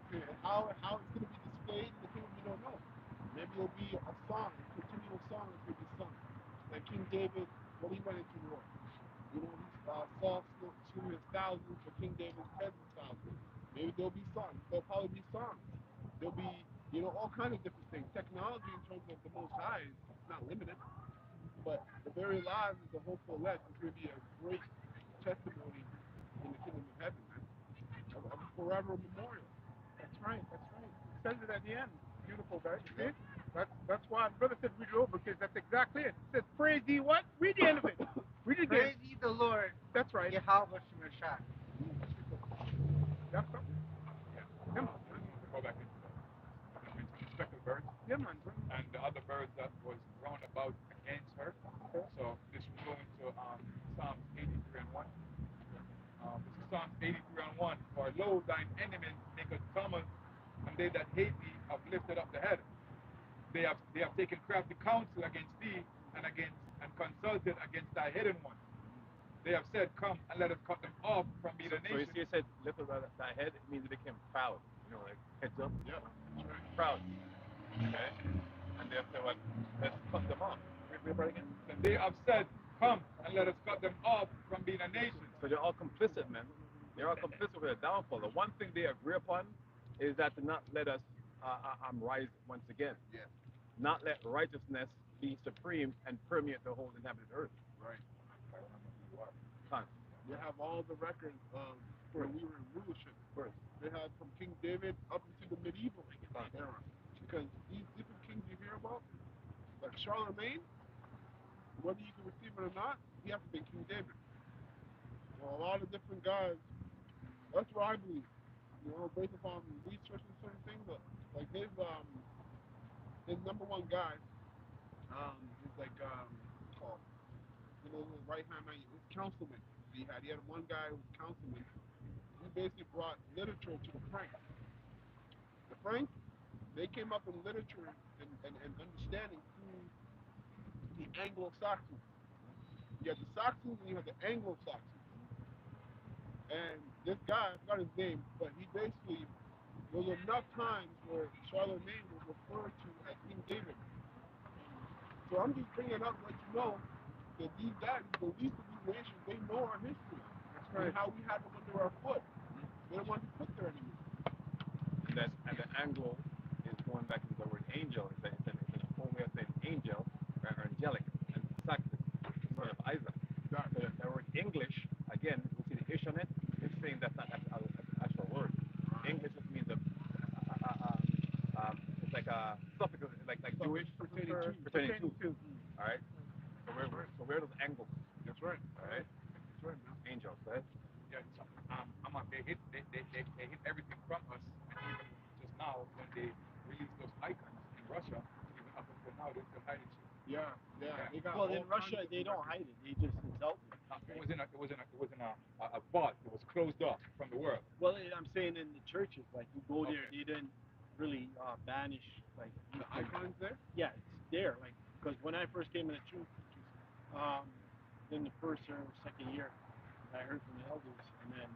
And how it's going to be displayed in the kingdom, we don't know. Maybe it'll be a song, a continual song that's going to be sung. Like King David, when he went into war. Saul slew his thousands, but King David's 10,000. Maybe there'll be songs. There'll probably be songs. There'll be, all kinds of different things. Technology in terms of the Most High is not limited, but the very lives of the hopeful elect is going to be a great testimony in the kingdom of heaven, man. A forever memorial. That's right. It says it at the end. Beautiful, guys. You see? That's why brother said read it over because that's exactly it. It says praise thee what? Read the end of it. Read it again. Praise ye the Lord, That's right. Yahweh Shemashai. That's something. Yeah, man. Go back into the speckled birds. Yeah, man. And the other birds that was round about against her. Okay. So this will go into Psalms 83 83 and 1. This is Psalms 83 and 1. For lo, thine enemies make a tumult, and they that hate thee have lifted up the head. They have taken crafty counsel against thee and consulted against thy hidden ones. They have said, come and let us cut them off from me the So you nation. see, it said lift up thy head. It means they became proud. Like heads up. Yeah. Proud. Okay. And they have said, well, let's cut them off. Read it again. And they have said, come and let us cut them off from being a nation. So they're all complicit, man. They're all complicit with the downfall. The one thing they agree upon is that to not let us rise once again. Yeah. Not let righteousness be supreme and permeate the whole inhabited earth. Right. Huh. They have all the records of when we were in rulership. They had from King David up into the medieval era. Because these different kings you hear about, like Charlemagne, whether you can receive it or not, you have to be King David. Well, a lot of different guys, that's what I believe. Based upon researching certain things, like his number one guy, is like called, his right hand man, his councilman. He had one guy who was councilman. He basically brought literature to the Franks. The Franks, they came up in literature and understanding through the Anglo-Saxons. You had the Saxons and you had the Anglo-Saxons. And this guy, I forgot his name, but he basically, there was enough times where Charlemagne was referred to as King David. So I'm just bringing it up to let you know that these guys, the least of these nations, they know our history. That's right. And how we had them under our foot. They don't want to put there anymore. And the Anglo is going back to the word angel. It's an old way of saying angel or angelic, and Saxon, son of Isaac. So the word English, again, we see the ish on it. It's saying that's not an actual word. English just means it's like a suffix, like Jewish, pertaining to. All right. So where does Anglo? That's right. All right. That's right, man. Angels, right? Yeah, they hit everything from us, and even just now when they released those icons in Russia, even up until now they're still hiding shit. Yeah. They got Well, in Russia, they don't hide it. They just, it's out there. It was in a vault. It was closed off from the world. Well, I'm saying in the churches, like you go there, they didn't really banish like the icons there. Yeah, it's there. Like because when I first came in the church, in the first or second year, I heard from the elders, and then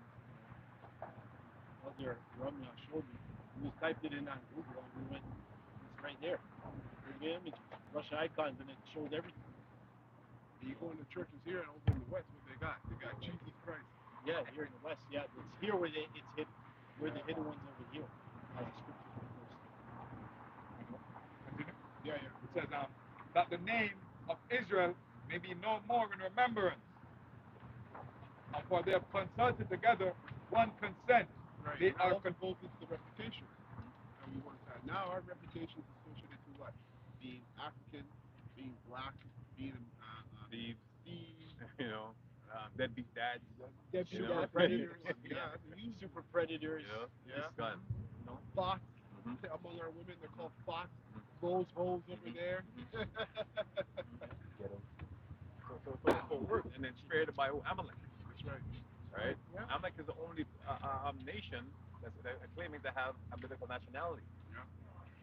Elder Romeo showed me. We just typed it in on Google, and we went. It's right there. The images, Russia icons, and it shows everything. And you go in the churches here and over in the West, what they got? They got Jesus Christ. Yeah, here in the West. Yeah, it's here where it's hidden. We're the hidden ones over here, as the scripture refers to. Continue. Yeah. It says that the name of Israel may be no more in remembrance. And for they have consulted together one consent. Right. They now are also goes into the reputation that we once had. Now our reputation is associated to what? Being African, being black, being Thieves, Steve, deadbeat dads, deadbeat predators, yeah, super predators. Yeah. God. Thoughts among our women, they're called thoughts. Those holes over there. So it works, and it's created by Amalek. That's right. Right? Yeah. Amalek is the only nation that's claiming to have a biblical nationality. Yeah.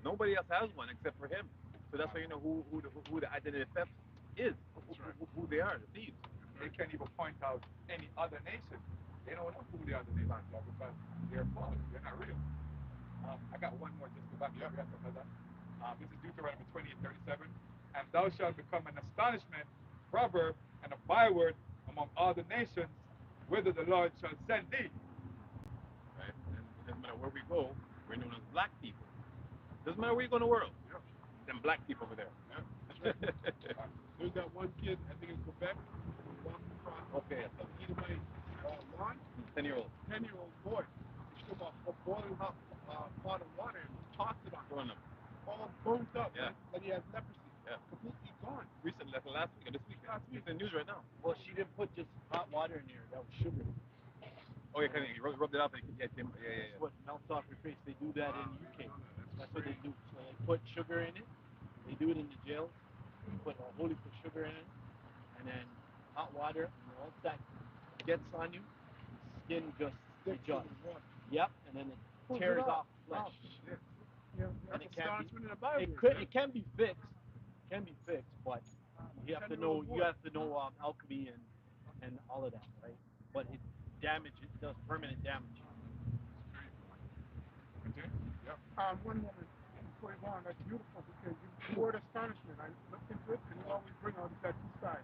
Nobody else has one except for him. So that's why you know who the identity theft is, who they are, the thieves. They can't even point out any other nation. They don't know who the other nations are because they're false. They're not real. I got one more just to back up another. This is Deuteronomy 28:37. And thou shalt become an astonishment, proverb, and a byword among all the nations, whither the Lord shall send thee. Right? And it doesn't matter where we go, we're known as black people. Doesn't matter where you go in the world. Yeah. Them black people over there. Yeah. That's right. There's that one kid, I think in Quebec, who walked across Okay. the Edomite lawn. 10-year-old. 10-year-old boy. He took a boiling hot pot of water and tossed it on him. Throwing them. All burnt up, Yeah. like he has leprosy. Yeah. Completely gone. Recently, that's last week or this week. Last week. It's in the news right now. Well, she didn't put just hot water in there. That was sugar. Oh, yeah, you rubbed it off and you can get him. Yeah. That's what melts off your face. They do that in the UK. That's what they do. So they put sugar in it. They do it in the jails. They put sugar in it, and then hot water, and once that gets on you, skin just Sticks to adjusts. the water. Yep, and then it Pulls tears it off off. flesh. Yeah. And That's it can't astonishment in the be. Bible. It can be fixed. Can be fixed, but you have to know. You have to know alchemy and all of that, right? But it does permanent damage. One moment before you go on, that's beautiful because you the word astonishment. I looked into it, and you always bring out that two sides.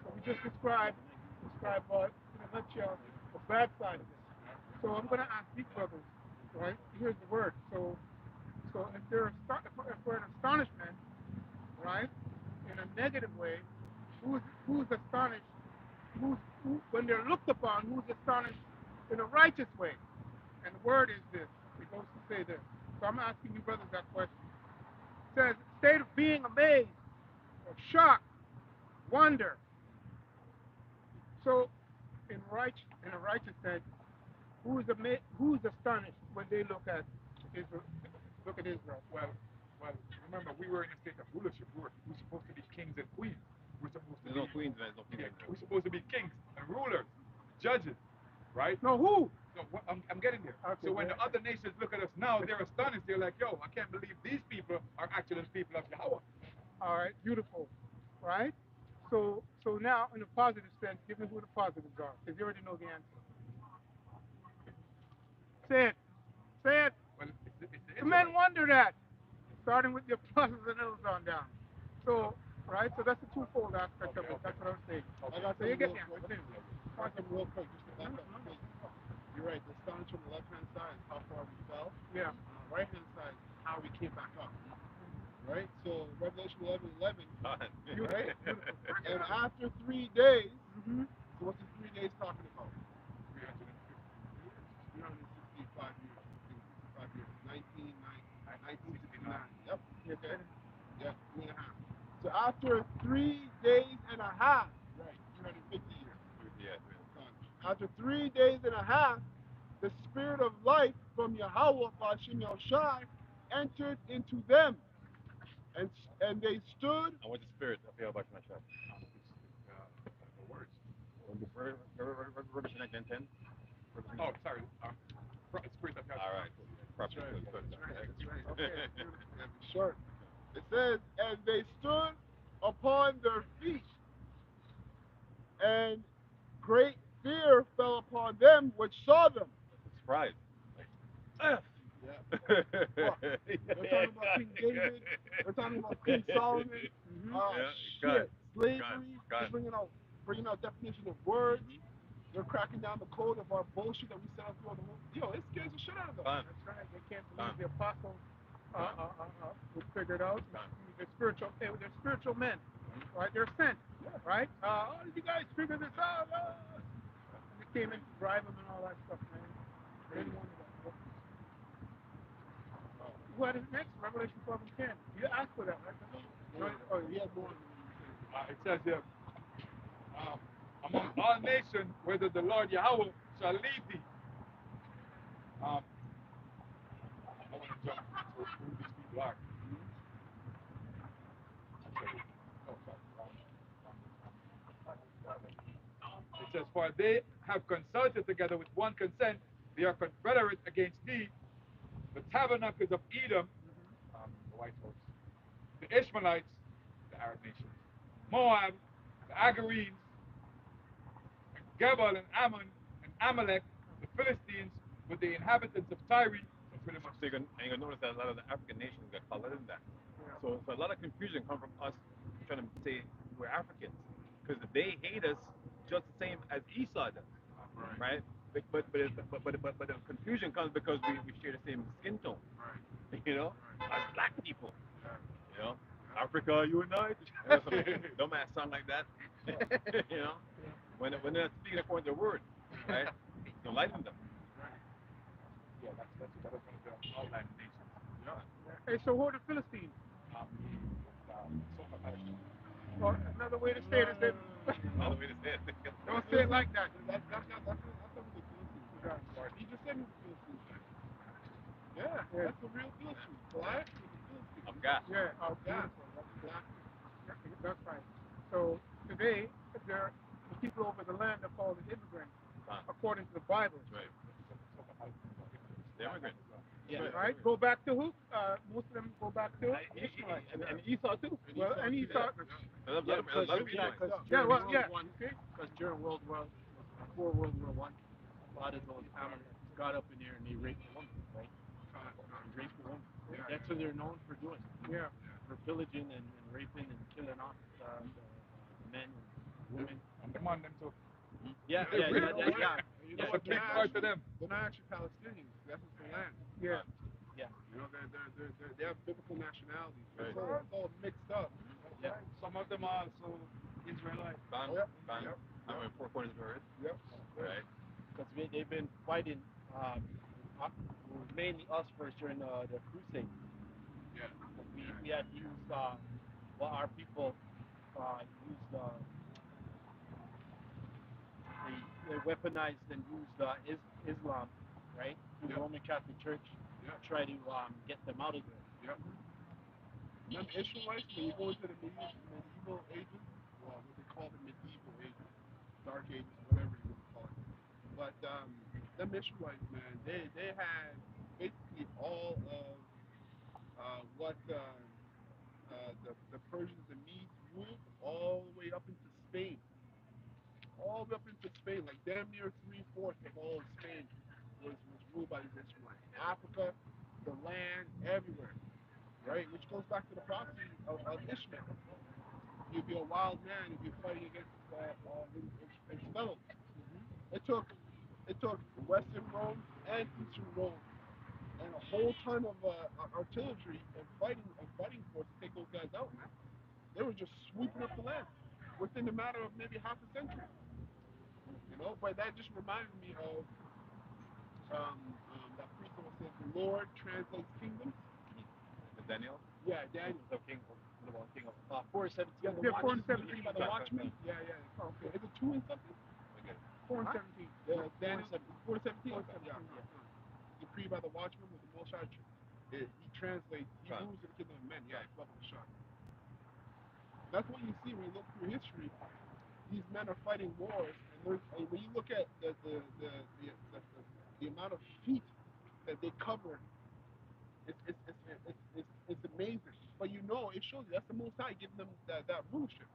So we just described in a nutshell the bad side of it. So I'm going to ask these brothers, right? Here's the word. So if if we're in astonishment, right, in a negative way, who's astonished? When they're looked upon, who's astonished in a righteous way? And the word is this. It goes to say this. So I'm asking you brothers that question. It says, state of being amazed, or shocked, wonder. So in a righteous sense, who's astonished when they look at Israel? Look at Israel. Well, remember, we were in a state of rulership. We're supposed to be kings and queens. We're supposed to There's be, no queens, man. There's no kings. yeah, we're supposed to be kings and rulers, judges, right? No, who? So I'm getting there. Okay, So when the other nations look at us now, they're astonished. They're like, yo, I can't believe these people are actually the people of Yahweh. All right, beautiful, right? So now, in a positive sense, give me who the positives are, because you already know the answer. Say it. Well, it's the The men Israelites. wonder that, starting with your pluses and L's on down. So, right, so that's the twofold aspect of it. That's what I was saying. I got So you something get real the quick. answer. I got something real quick just to back up. Because you're right. The astonishment on the left-hand side is how far we fell. Yeah. On the right-hand side is how we came back up. Right? So Revelation 11:11. Right? And after 3 days, Mm-hmm. so what's the 3 days talking about? 365 years. 365 years. 1969. Yep. Okay. Yeah, 3.5. So after 3 days and a half, right, 350 years. Yeah. After 3 days and a half, the spirit of life from Yahweh, Bashim Yahushai, entered into them. And they stood. And what's the spirit of Yahweh Shai? the words. Revelation 19:10. Oh, sorry. Spirit of God. All right. That's Properly. right. Good. That's right. Okay. Yeah, be short. It says, and they stood upon their feet, and great fear fell upon them which saw them. Surprise. Yeah. They're talking about King David. They're talking about King Solomon. Mm-hmm. Shit. Slavery. God. They're bringing out definition of words. They're cracking down the code of our bullshit that we set up through the whole. Yo, it scares the shit out of them. Fun. That's right. They can't believe the apostles would figure it out. They're spiritual men, right? They're sent, right? How did you guys figure this out? And they came in to bribe them and all that stuff, man. They didn't want that. What is next? Revelation 12:10. You asked for that, right? Oh, he has more. It says here, among all nations, whether the Lord Yahweh shall lead thee. I want to jump to who these people are. It says, for they have consulted together with one consent, they are confederate against thee, the tabernacles of Edom, the white folks, the Ishmaelites, the Arab nations, Moab, the Agarenes, and Gebal and Ammon and Amalek, the Philistines, with the inhabitants of Tyre. So pretty much. So you're gonna notice that a lot of the African nations got called in that. So a lot of confusion comes from us trying to say we're Africans, because they hate us just the same as Esau does, right? But the confusion comes because we share the same skin tone, you know, as black people, you know, Africa unite. You know, some dumbass song like that, you know, when they're speaking according to the word, right? Enlighten them. Yeah, that was one of the outlying nations. Hey, so who are the Philistines? Or another way to say it is that. Another way to say it. Don't say it like that. That's ridiculous. He just said he was a Philistine. Yeah, that's the real Philistine. Black with the Philistine. Of God. Yeah, Beautiful. That's exactly. that's right. So today, the people over the land are called the immigrants, Ah, according to the Bible. right. The immigrants. Yeah. Right? Go back to who? Most of them go back to Ishmael. And Esau too. Well, and Esau. A lot of Edomites. Yeah, well, yeah. Because during before World War One, a lot of those Ammonites got up in there and they raped the women, right? They raped the women. That's what they're known for doing. Yeah. For pillaging and raping and killing off the men and women. And demand them to. Yeah, They yeah, really yeah, yeah, You yeah. know It's a what? big part of them. They're not actually Palestinians. That's just the land. Yeah. Yeah. You know, they have biblical nationalities. Right. It's all mixed up. Yeah. Some of them are also Israelites. Ban, Oh, yeah. ban. Yep. I mean, four corners of the earth. Yep. Right. Because they've been fighting, it was mainly us first during the crusade. Yeah. We had used, our people used, they weaponized and used Islam, right, through the Roman Catholic Church to try to get them out of there. Yep. Them Israelites, when you go into the medieval ages, well, what they call the medieval ages, dark ages, whatever you want to call it. But them Israelites, man, they had basically all of what the Persians and Medes ruled all the way up into Spain. All the way up into Spain, like damn near 3/4 of all of Spain was ruled by these Israelites. Africa, the land, everywhere, right? Which goes back to the prophecy of Ishmael. You'd be a wild man if you're fighting against his fellows. It took Western Rome and Eastern Rome and a whole ton of artillery and fighting force to take those guys out, man. They were just sweeping up the land within a matter of maybe half a century. You know, but that just reminded me of that precept that says the Lord translates kingdoms. The Daniel. Yeah, Daniel. The king of 417. Yeah, the Yeah, Watchmen. 417. By the Watchmen. Yeah. Okay. Is it 2 and something? Okay. 417. Daniel. 417. 417. Yeah. Decreed by the Watchman with the Most High. He translates Hebrews to the kingdom of men. Yeah, it's love of the shot. That's what you see when you look through history. These men are fighting wars, and when you look at the amount of feet that they cover, it's amazing. But you know, it shows you that's the Most High giving them that rulership.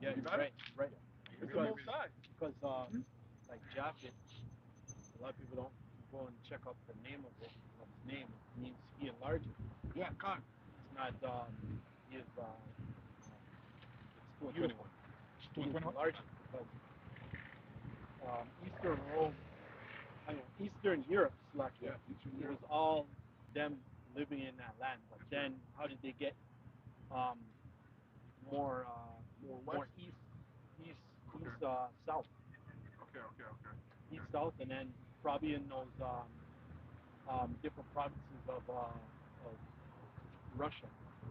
Yeah, You you're got right. it? Right. It's the Most High. Because like Japhet, a lot of people don't go and check up the name of it. Of his name, it means he enlarges. Yeah, Khan. It's not he is it's Beautiful. he is enlarging because Eastern Rome, Eastern Europe, Yeah, Eastern it was Europe. all them living in that land. But then, how did they get um, more More east, Okay. south, Okay. east, south, and then probably in those different provinces of Russia,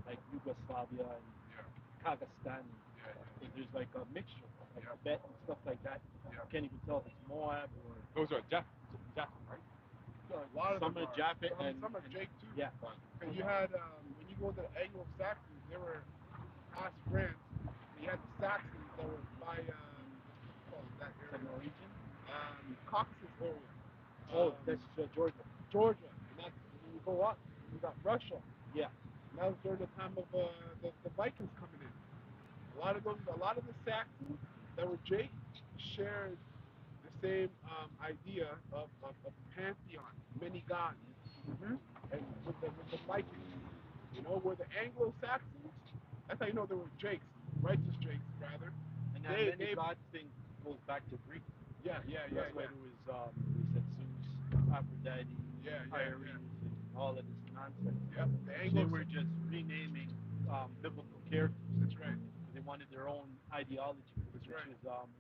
like Yugoslavia and Kazakhstan. So there's like a mixture, like Tibet and stuff like that. You can't even tell if it's Moab or Those are Japheth, right? A lot of some them are Japhet and some are Jake too. yeah. Because you had when you go to the Anglo-Saxons, they were past France. And you had the Saxons that were by what you call it, that area, Norwegian. Caucasus area. That's Georgia. Georgia, and that's when you go up, you got Russia. Yeah. And that was during the time of the Vikings coming in. A lot of the Saxons that were Jake shared the same idea of pantheon, many gods, and with the Vikings. You know, where the Anglo-Saxons, that's how you know they were Jakes, righteous Jakes rather. And that many God thing goes back to Greek. Yeah. That's why there was we said Zeus, Aphrodite, Iris, and all of this nonsense. Yep. They were just renaming biblical characters. That's right. Because they wanted their own ideology, which is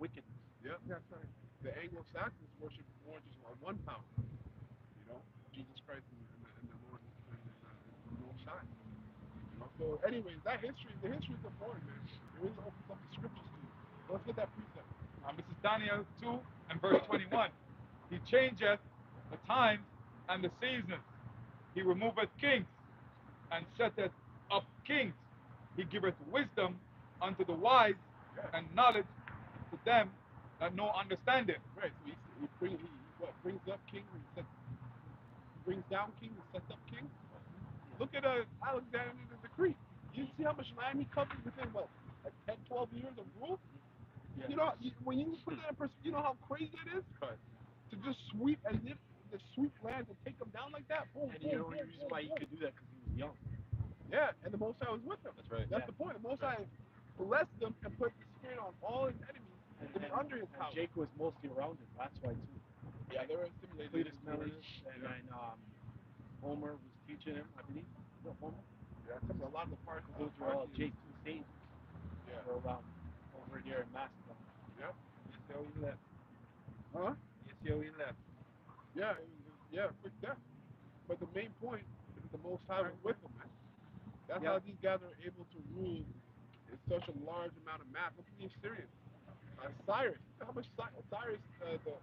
wickedness. Yep. That's right. The Anglo-Saxons worship more just one power. You know, Jesus Christ and the Lord and the Most High. You know. So, anyways, the history is important, man. It really opens up the scriptures to you. Let's get that precept. This is Daniel 2 and verse 21. He changeth the times and the seasons. He removeth kings and setteth up kings. He giveth wisdom unto the wise and knowledge to them that no understanding. Right. So he what brings up kings and sets, brings down kings and sets up kings. Look at Alexander the Great. You see how much land he covered within what, like 10, 12 years of rule? Yeah. You know, when you put that in perspective, you know how crazy it is to just sweep and just sweep land and take them down like that. Boom, And boom, the only boom, reason boom, why he boom. could do that because he was young. Yeah, and the Most High was with him. That's right. That's Yeah. the point. The Most High blessed him and put the spirit on all his enemies to be under his And power. Jake was mostly around him. That's why too. Yeah, they were assimilated. Cletus Melanus, and then Homer was teaching him, I believe. Was it Homer? Yeah, a lot of the parts. Those were all Jake's two sages. Yeah. So, over there in Macedon. Yeah. Yes, yo, he left. Huh? Yes, yo, he left. Yeah. Yeah. Quick death. But the main point is that the Most High was with them, man. That's how these guys are able to rule in such a large amount of map. Look at the Assyrians. Cyrus. How much Cyrus?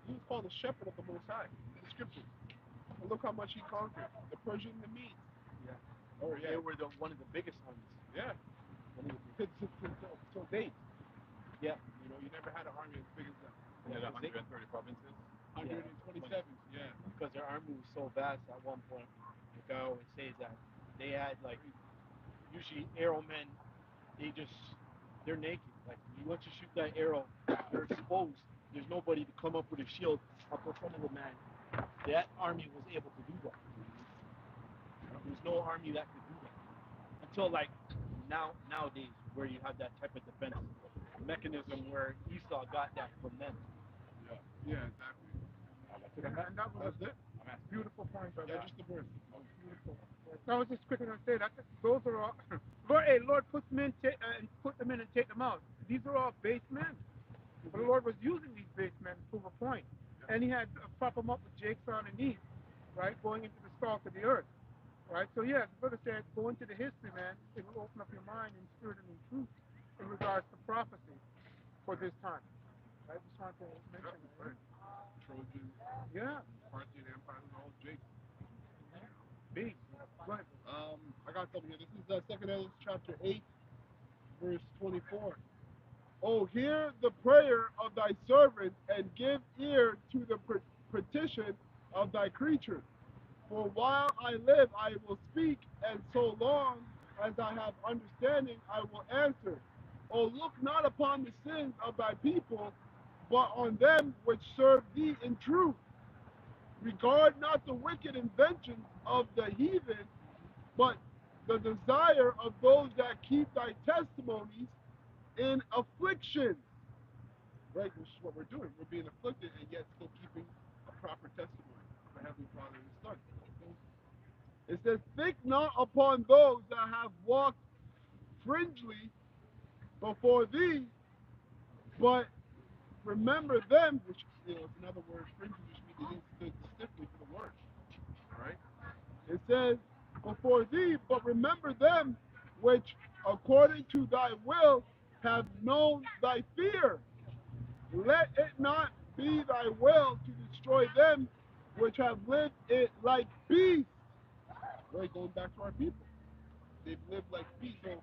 He was called the shepherd of the Most High in the scriptures. And look how much he conquered. The Persian and the Medes. Yeah. Oh yeah. They were one of the biggest armies. Yeah. Till date. Yeah. You know, you never had an army as big as them. And there's 130 provinces. 127. Yeah. Because their army was so vast at one point. Like I always say that they had like usually arrow men. They're naked. Like once you shoot that arrow, they're exposed. There's nobody to come up with a shield up in front of the man. That army was able to do that. There's no army that could do that until like nowadays, where you have that type of defense mechanism where Esau got that from them. Yeah. Yeah. Exactly. And that was That's it. a beautiful point, brother. Yeah. Just the verse. Beautiful. I was just quickly going to say that those are all. Lord, put them in, put them in, and take them out. These are all base men. But the Lord was using these base men to prove a point, and He had to prop them up with Jake's on and knees, right, going into the stalk of the earth, right. So yes, the brother said, go into the history, man. It will open up your mind in spirit and in truth in regards to prophecy for this time. I just wanted to mention that. Right. Trojan. Yeah. Parthian Empire. All Jake. Base. Right. I got something here. This is 2 Ezra chapter 8, verse 24. Oh, hear the prayer of thy servant, and give ear to the petition of thy creature. For while I live, I will speak, and so long as I have understanding, I will answer. Oh, look not upon the sins of thy people, but on them which serve thee in truth. Regard not the wicked inventions of the heathen, but the desire of those that keep thy testimonies in affliction. Right, which is what we're doing. We're being afflicted and yet still keeping a proper testimony for Heavenly Father and His Son. It says, think not upon those that have walked fringely before thee, but remember them, which is another word, fringely, which means they didn't stood stiffly for the word. All right? It says, before thee, but remember them which, according to thy will, have known thy fear. Let it not be thy will to destroy them which have lived it like beasts. Right, going back to our people. They've lived like beasts. So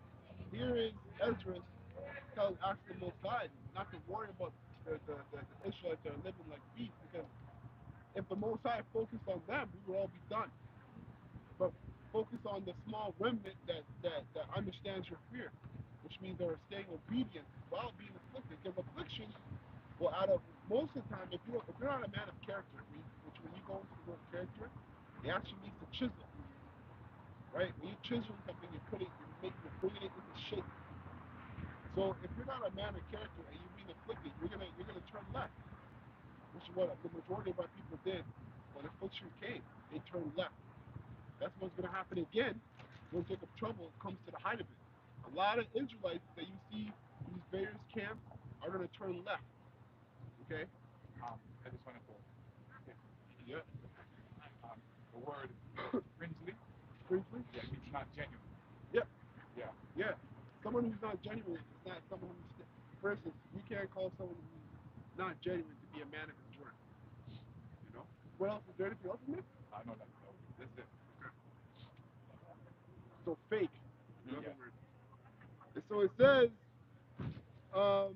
here is Ezra asking the Most High not to worry about the Israelites that are living like beasts, because if the Most High focused on them, we would all be done. But focus on the small remnant that understands your fear, which means they're staying obedient while being afflicted. Because affliction will out of most of the time, if you're not a man of character, which when you go into the word character, it actually means to chisel. Right? When you're chiseling something, you're bringing it into shape. So if you're not a man of character and you're being afflicted, you're gonna turn left, which is what the majority of our people did when affliction came. They turned left. That's what's gonna happen again when Jacob trouble comes to the height of it. A lot of Israelites that you see in these various camps are gonna turn left. Okay? I just wanted to say, Yeah. the word fringely, Fringely? yeah, it's not genuine. Yep. Yeah. Yeah. Someone who's not genuine is not someone who's, for instance, you can't call someone who's not genuine to be a man of his word. You know? What else is there? Anything else in it? I know that. So that's it. Okay. So fake, in other Yeah. words. And so it says, Um,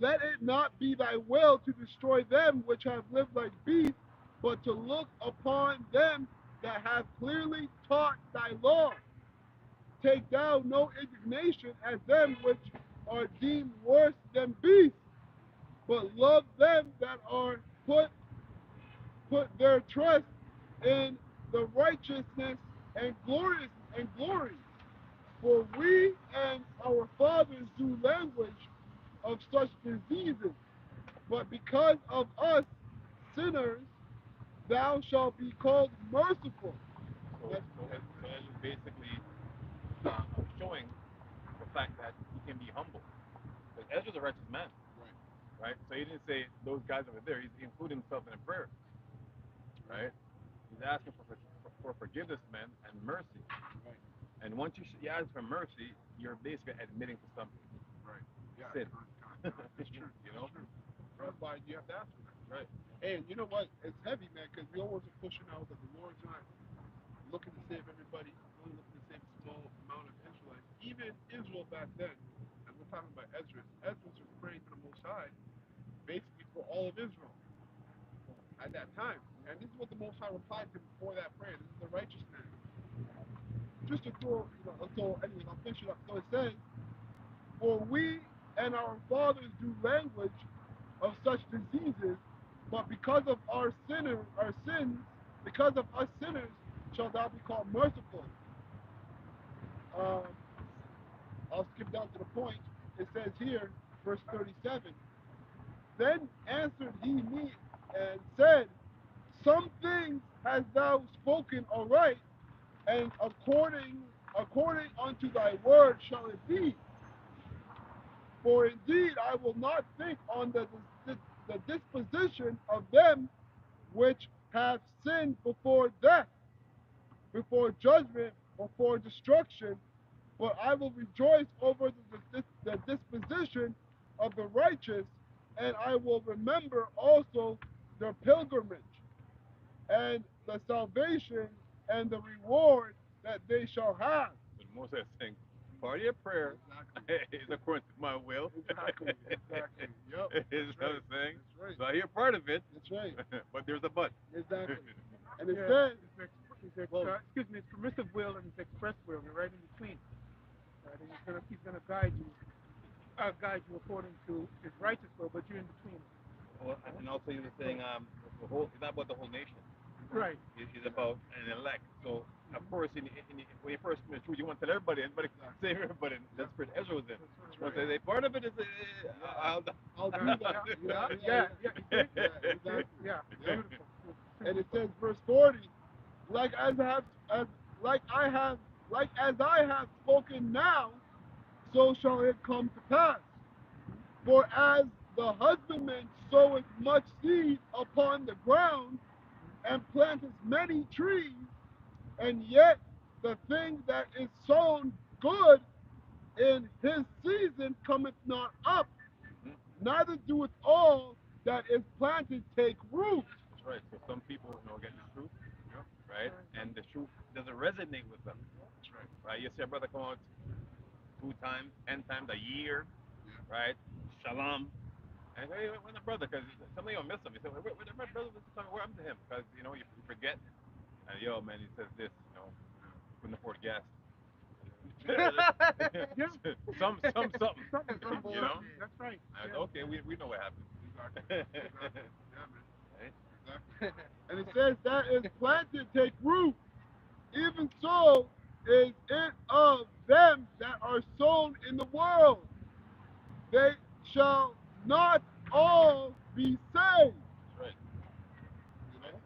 Let it not be thy will to destroy them which have lived like beasts, but to look upon them that have clearly taught thy law. Take thou no indignation at them which are deemed worse than beasts, but love them that are put their trust in the righteousness and glory. For we and our fathers do language of such diseases, but because of us sinners, thou shalt be called merciful. So, That's, so that is basically showing the fact that he can be humble. Because Ezra's a righteous man, right, right? So he didn't say those guys over there. He's including himself in a prayer, right? He's asking for forgiveness, man, and mercy. right, And once you ask for mercy, you're basically admitting to something. right. Yeah, Sin. it's true. You know? It's true. That's why you have to ask for that. Right. And you know what? It's heavy, man, because we always are pushing out that the Lord's not looking to save everybody. He's only looking to save a small amount of Israelites. Even Israel back then, and we're talking about Ezra. Ezra was praying to the Most High, basically for all of Israel at that time. And this is what the Most High replied to him for that prayer. This is the righteous man. Just to throw, so anyway, I'll finish it up. So it says, for we and our fathers do language of such diseases, but because of our sins, because of us sinners, shall thou be called merciful. Um, I'll skip down to the point. It says here, verse 37, then answered he me and said, some things hast thou spoken aright, and according unto thy word shall it be. For indeed I will not think on the disposition of them which have sinned before death, before judgment, before destruction, but I will rejoice over the disposition of the righteous, and I will remember also their pilgrimage, and the salvation and the reward that they shall have. But Moses is saying, part of your prayer Exactly. is according to my will. Exactly. Exactly. Yep. Is That's what right. I'm saying. That's right. So I hear part of it, That's right. but there's a but. Exactly. And it Yeah, says, excuse me, it's permissive will and it's express will. They're right in between. Right? And he's gonna guide you according to his righteous will, but you're in between. Well, and also he was saying, the whole. It's not about the whole nation. Right. It's about an elect. So of course, when you first commit truth, you want to tell everybody, save everybody. That's where Ezra was in. that's Want right. to say part of it is, I'll do Yeah, that. yeah, Yeah, yeah, yeah, yeah. yeah, exactly. Yeah, Yeah. beautiful. And it says, verse 40, like as I have, as like I have, like as I have spoken now, so shall it come to pass. For as the husbandman soweth much seed upon the ground, and planteth many trees, and yet the thing that is sown good in his season cometh not up, neither doeth all that is planted take root. That's right. So some people, get the truth, right, and the truth doesn't resonate with them. That's right. Right? You see a brother come out 2 times, 10 times a year, Yeah. right? Shalom. And hey, where's the brother? Because somebody gonna miss him. You say, where my brother? Where happened to him? Because you forget. And yo, man, he says this. Couldn't afford gas. Yeah. Something. Something, You know? That's right. And Yeah. okay, we know what happened. Exactly. Exactly. Yeah, man. Right? Exactly. And it says that is planted take root. Even so is it of them that are sown in the world. They shall not all be saved. That's right. You Right? know?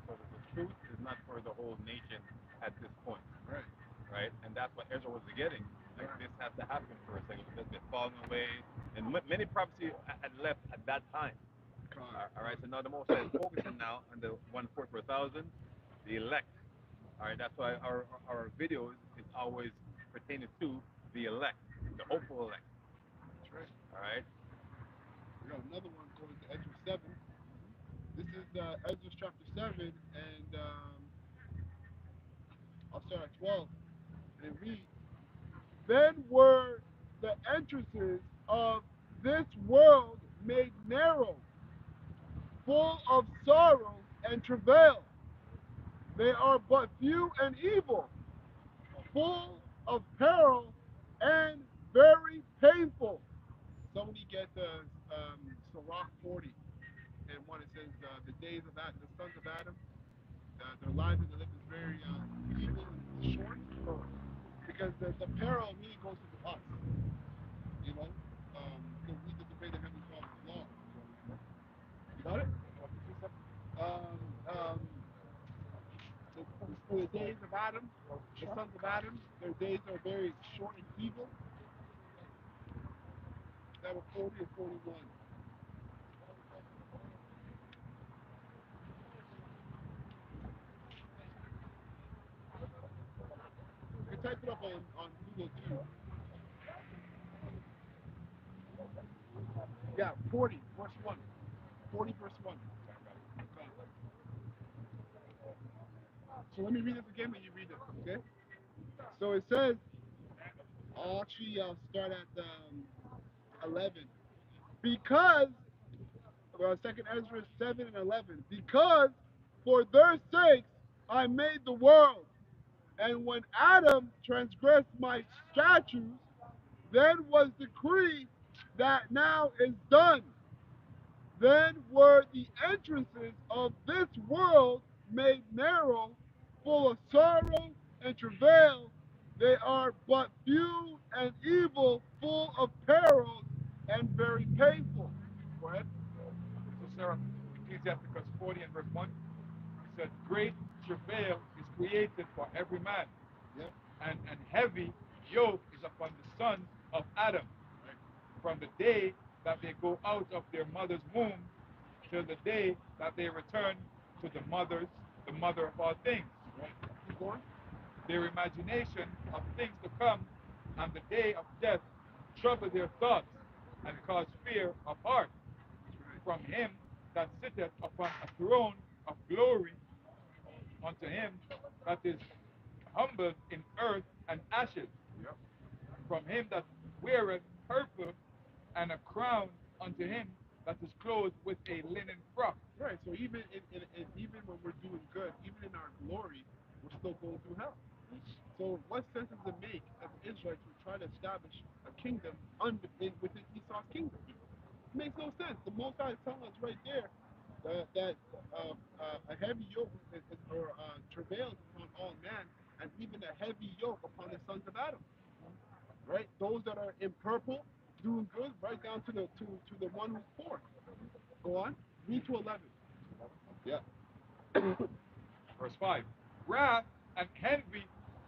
So the truth is not for the whole nation at this point. Right. Right? And that's what Ezra was getting. Like this has to happen first. Like they're falling away, and many prophecies had left at that time. All right. So now the Most High is focusing now on the 1/4 per thousand, the elect. All right. That's why our videos is always pertaining to the elect, the hopeful elect. That's right. All right. We got another one going to Ezra 7. This is Ezra chapter 7, and I'll start at 12. And it reads, then were the entrances of this world made narrow, full of sorrow and travail. They are but few and evil, full of peril and very painful. Somebody get Sirach 40, and one it says the days of Adam, the sons of Adam, their lives that they live is very evil and short, because the peril really goes to us, you know, because we disobey the heavenly Father's law. You got it? Um, um, for the days of Adam, the sons of Adam, their days are very short and evil. That was 40 and 41. You can type it up on Google too. Yeah, 40, verse 1. 40, verse 1. Okay. So let me read this again, and you read it, okay? So it says, I'll start at 11. Because, Second Ezra 7 and 11. Because for their sakes I made the world, and when Adam transgressed my statutes, then was decree that now is done. Then were the entrances of this world made narrow, full of sorrow and travail. They are but few and evil, full of perils and very painful. Go ahead. So Sarah, Ecclesiasticus 40 and verse 1, it said, great travail is created for every man, Yep. and heavy yoke is upon the sons of Adam, Right. from the day that they go out of their mother's womb till the day that they return to the mother of all things. Right. Keep going. Their imagination of things to come and the day of death trouble their thoughts and cause fear of heart from him that sitteth upon a throne of glory unto him that is humbled in earth and ashes, Yep. from him that weareth purple and a crown unto him that is clothed with a linen frock. Right. So even even when we're doing good, even in our glory, we're still going through hell. So what sense does it make as Israelites to try to establish a kingdom within Esau's kingdom? It makes no sense. The Most High is telling us right there that a heavy yoke or travails upon all men, and even a heavy yoke upon the sons of Adam. Right? Those that are in purple, doing good, right down to the one who's poor. Go on. Read to 11. Yeah. Verse 5. Wrath and envy,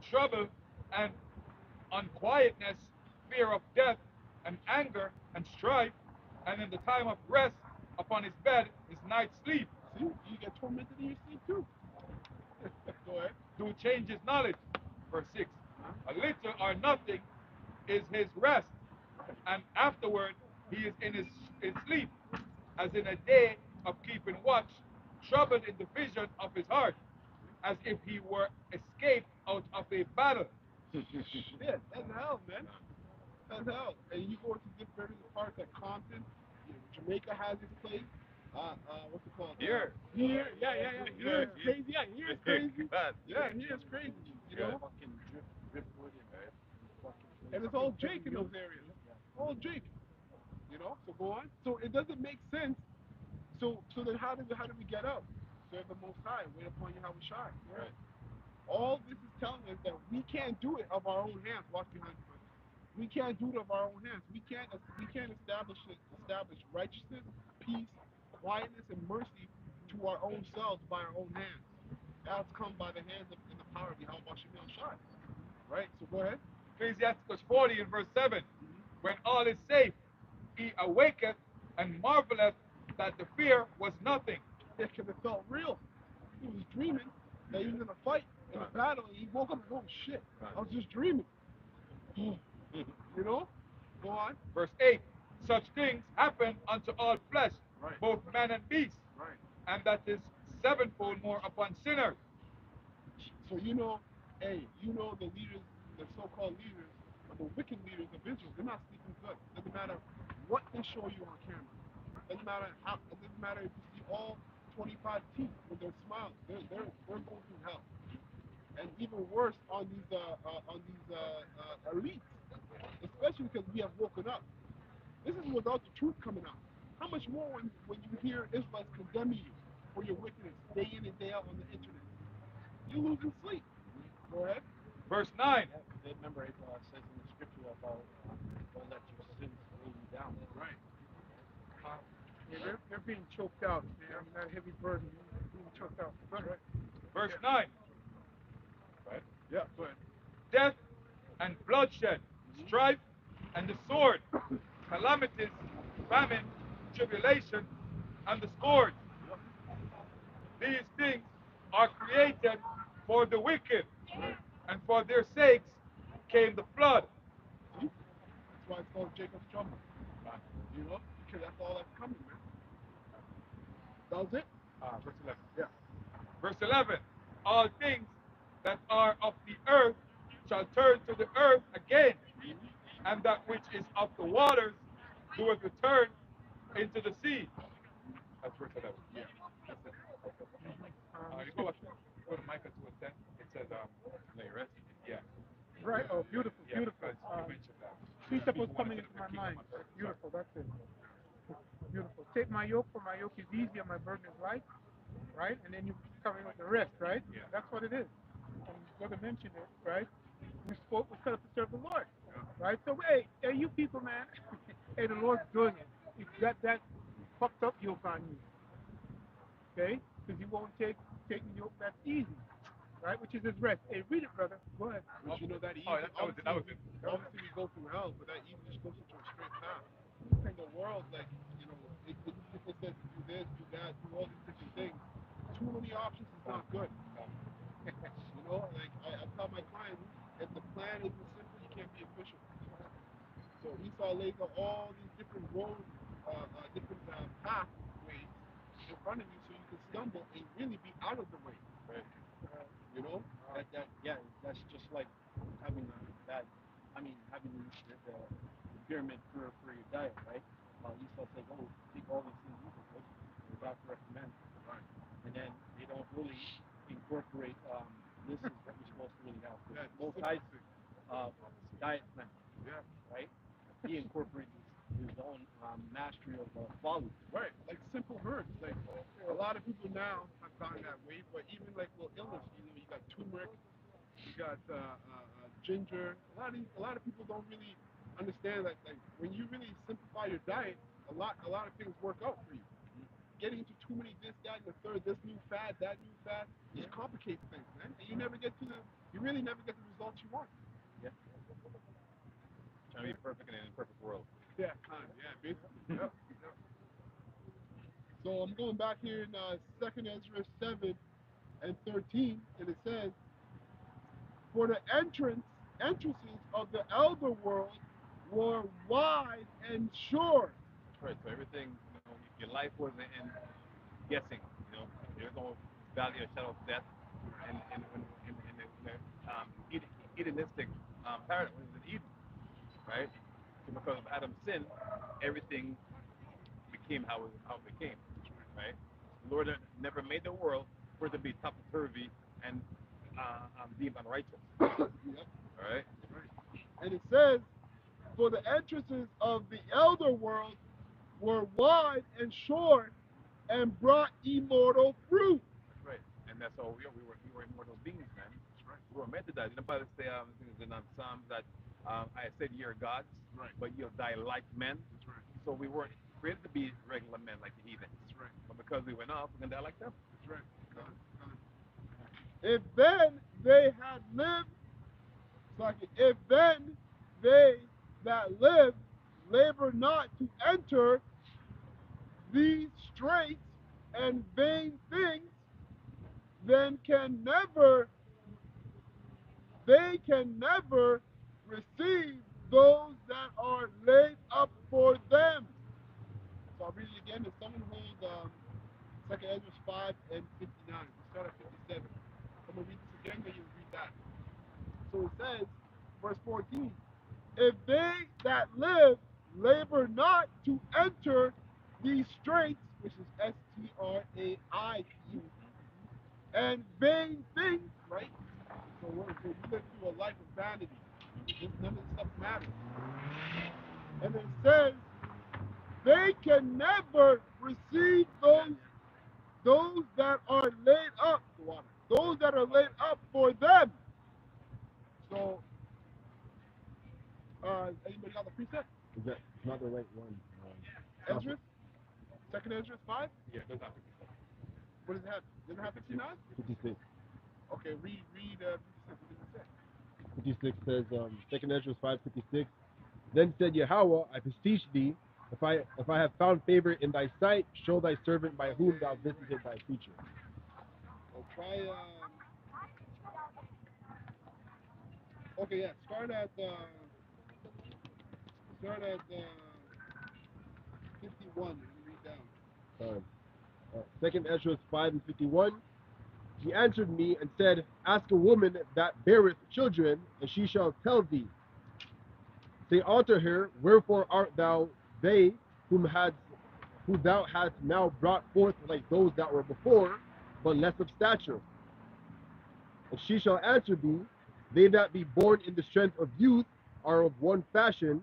trouble and unquietness, fear of death and anger and strife, and in the time of rest upon his bed, his night sleep. See, you get tormented in your sleep too. Go ahead. Do change his knowledge. Verse 6. A little or nothing is his rest, and afterward he is in his sleep, as in a day of keeping watch, troubled in the vision of his heart, as if he were escaped out of a battle. Yeah, that's hell, man. That's hell. And you go to different parts like Compton, Jamaica has its place. What's it called? Here. Here, yeah. Here it's crazy. Yeah, here it's crazy. God. Yeah, here it's crazy. You know, Fucking driftwood and fucking and it's all Jake in those areas. All Jake. You know. So go on. So it doesn't make sense. So then how did we get out? Serve the Most High. Wait upon you how we shine. Right. All this is telling us that we can't do it of our own hands. Watch behind you, brother. We can't do it of our own hands. We can't establish righteousness, peace, quietness, and mercy to our own selves by our own hands. That's come by the hands of and the power of Yahweh Shemel Shai. Right? So go ahead. Ecclesiasticus 40 and verse 7. When all is safe, he awaketh and marveleth that the fear was nothing. Yeah, because it felt real. He was dreaming that he was in a fight, in a battle, and he woke up and, oh shit, I was just dreaming. You know? Go on. Verse 8. Such things happen unto all flesh, Right. both man and beast, Right. and that is sevenfold more upon sinners. So hey, the leaders, the so-called leaders, But the wicked leaders of Israel, they're not sleeping good. Doesn't matter what they show you on camera. Doesn't matter how. It doesn't matter if you see all 25 teeth with their smiles. They're going through hell. And even worse on these elites, especially because we have woken up. This is without the truth coming out. How much more when you hear Israelites condemning you for your wickedness day in and day out on the internet? You're losing sleep. Go ahead. Verse 9. Yeah, because remember it says in the scripture about don't let your sins weigh you down. Right. Yeah, they're being choked out, man. That heavy burden being choked out. That's right. Verse 9. Right? Yeah, go ahead. Death and bloodshed, strife and the sword, calamities, famine, tribulation, and the scourge. These things are created for the wicked, and for their sakes came the flood. See? That's why it's called Jacob's trouble. You know? Because that's all that's coming, man. That was it? Verse 11. Yeah. Verse 11. All things that are of the earth shall turn to the earth again, and that which is of the waters doeth return into the sea. That's verse 11. Yeah. That's it. You go to Micah 2 and 10. It says, Let you rest. yeah. Right? Oh, beautiful, Yeah, beautiful. because you mentioned that. Precept was People want coming to into put my the kingdom mind. on earth. Beautiful, that's it. Beautiful. Take my yoke, for my yoke is easy and my burden is light, right? And then you come in with the rest, right? Yeah. That's what it is. And brother mentioned it, right? We set up to serve the Lord, right? So, hey, you people, man, hey, the Lord's doing it. He's got that fucked up yoke on you, okay? Because he won't take the yoke that's easy, right? Which is his rest. Hey, read it, brother. Go ahead. But you know that easy, that was it. That was it. obviously we go through hell, but that easy just goes into a straight path. In the world, like, you know, it says do this, do that, do all these different things. Too many options is not good. You know, like I tell my clients, if the plan isn't simple, you can't be efficient. So Esau lays out all these different roads, different pathways in front of you so you can stumble and really be out of the way. Right. You know? Yeah, that's just like having a bad, having the pyramid for your diet, right? Esau says, oh, take all these things you can take, the doctor recommends, Right. and then they don't really incorporate, this is what you're supposed to really have. Yeah, Most simple High's thing. diet plan, Yeah. right? He incorporates his own mastery of folly. Right, like simple herbs. Like a lot of people now have gone that way, but even like little illness, you know, you got turmeric, you got ginger. A lot of people don't really understand that. Like when you really simplify your diet, a lot of things work out for you. Getting into too many this, that, and the third, this new fad, that new fad, just complicates things, man. And you really never get the results you want. Yeah. Trying to be perfect in an imperfect world. Yeah, kind of. Yeah, basically. Yeah. So I'm going back here in 2nd Ezra 7 and 13, and it says, for the entrances of the elder world were wide and sure. That's right. So everything, your life wasn't in guessing. There's no valley of shadow of death, in hedonistic paradise in Eden, right? So because of Adam's sin, everything became how it became, right? The Lord never made the world for it to be topsy turvy and deemed unrighteous. Yep. All right. And it says, for the entrances of the elder world were wide and short and brought immortal fruit. That's right. And that's all we were immortal beings, man. That's right. We were meant to die. Didn't Bible say in Psalms that I said you're gods, Right. but you'll die like men. That's right. So we weren't created to be regular men like the heathens. That's right. But because we went off, we're gonna die like them. That's right. If then they had lived, if then they that live labor not to enter these straight and vain things, then they can never receive those that are laid up for them. So I'll read it again. If someone holds 2nd Ezra 5 and 59, we start at 57. I'm going to read this again, then you'll read that. So it says, verse 14, if they that live labor not to enter these straits, which is STRAIT, and vain things, right? So we live through a life of vanity. None of this stuff matters. And it says they can never receive those that are laid up, those that are laid up for them. So, anybody got the precept? Is that not the right one? Esdras? Second Esdras 5? Yeah, it does have to be. What does it have? Does it have 59? 56. Okay, read 56. What does it say? 56 says, Second Ezra 5:56. Then said Yahweh, I beseech thee, if I have found favor in thy sight, show thy servant by whom thou visited thy creature. So try, okay, yeah, start at 51 and read down. Second Ezra 5:51. He answered me and said, ask a woman that beareth children, and she shall tell thee. Say unto her, wherefore art thou they who thou hast now brought forth like those that were before, but less of stature? And she shall answer thee, they that be born in the strength of youth are of one fashion,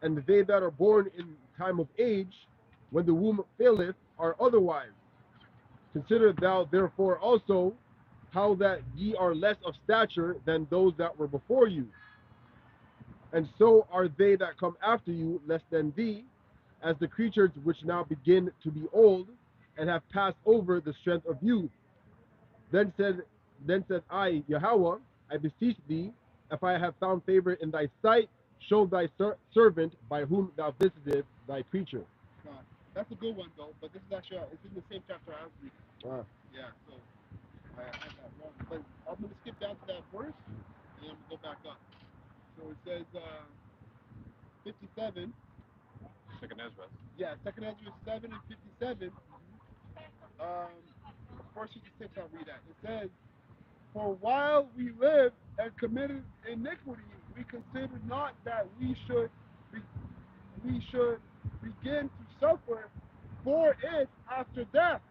and they that are born in time of age, when the womb faileth, are otherwise. Consider thou therefore also how that ye are less of stature than those that were before you. And so are they that come after you less than thee, as the creatures which now begin to be old, and have passed over the strength of youth. Then said I, Yahweh, I beseech thee, if I have found favor in thy sight, show thy servant by whom thou visited thy creature. That's a good one though, but this is actually it's in the same chapter I was reading. Yeah, so I had that wrong. But I'm gonna skip down to that verse and I'm gonna go back up. So it says 57. Second Ezra. Yeah, Second Ezra 7 and 57. Verse 56 I'll read that. It says, for while we lived and committed iniquity, we considered not that we should begin to suffer for it after death.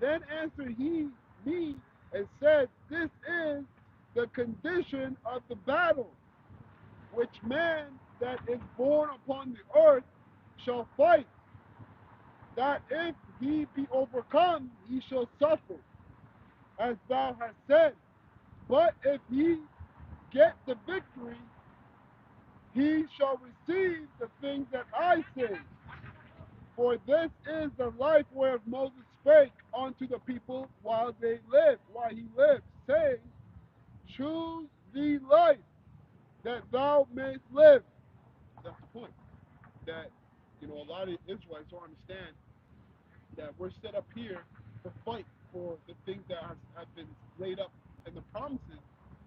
Then answered he me and said, this is the condition of the battle, which man that is born upon the earth shall fight, that if he be overcome, he shall suffer, as thou hast said. But if he get the victory, he shall receive the things that I say. For this is the life whereof Moses spake unto the people while he lived, saying, choose thee life, that thou mayest live. That's the point. That, a lot of Israelites don't understand that we're set up here to fight for the things that have been laid up and the promises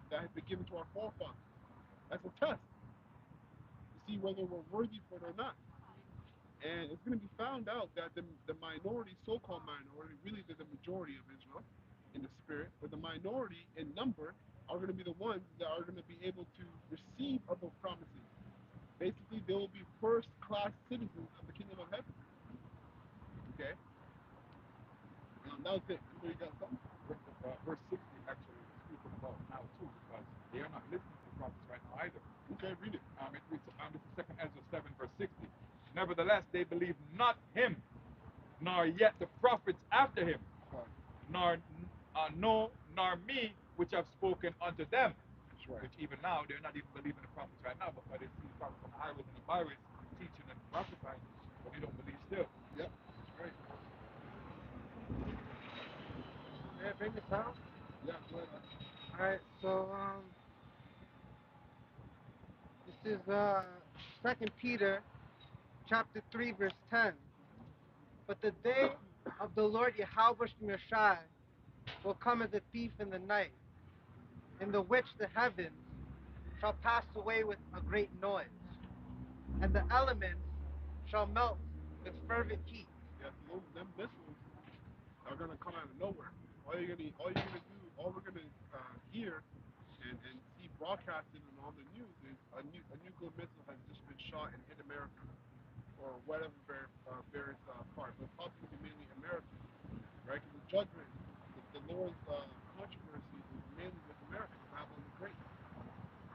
that have been given to our forefathers. That's a test to see whether we're worthy for it or not. And it's going to be found out that the minority, so-called minority, really they're the majority of Israel in the spirit, but the minority in number are going to be the ones that are going to be able to receive of those promises. Basically, they will be first-class citizens of the kingdom of heaven. Okay? That was it. Anybody got something? Verse 60 actually speaks about now too, because they are not listening to the prophets right now either. Okay, read it. It reads, this is Second Ezra 7, verse 60. Nevertheless, they believe not him, nor yet the prophets after him, nor me, which have spoken unto them. That's right. Which even now they're not even believing the prophets right now, but they see the prophets on the highways and the byways teaching and prophesying, but they don't believe still. Yep, that's right. May I bring this out? Yeah, go ahead. Alright, so this is 2 Peter chapter 3 verse 10. But the day of the Lord Yahweh Shemashai will come as a thief in the night, in the which the heavens shall pass away with a great noise, and the elements shall melt with fervent heat. Yeah, so them missiles are gonna come out of nowhere. All we're gonna hear and see broadcasted and on the news is a nuclear missile has just been shot and hit America or whatever various parts, but possibly mainly America, right? Because the judgment, the Lord's controversy is mainly with America, Babylon the Great,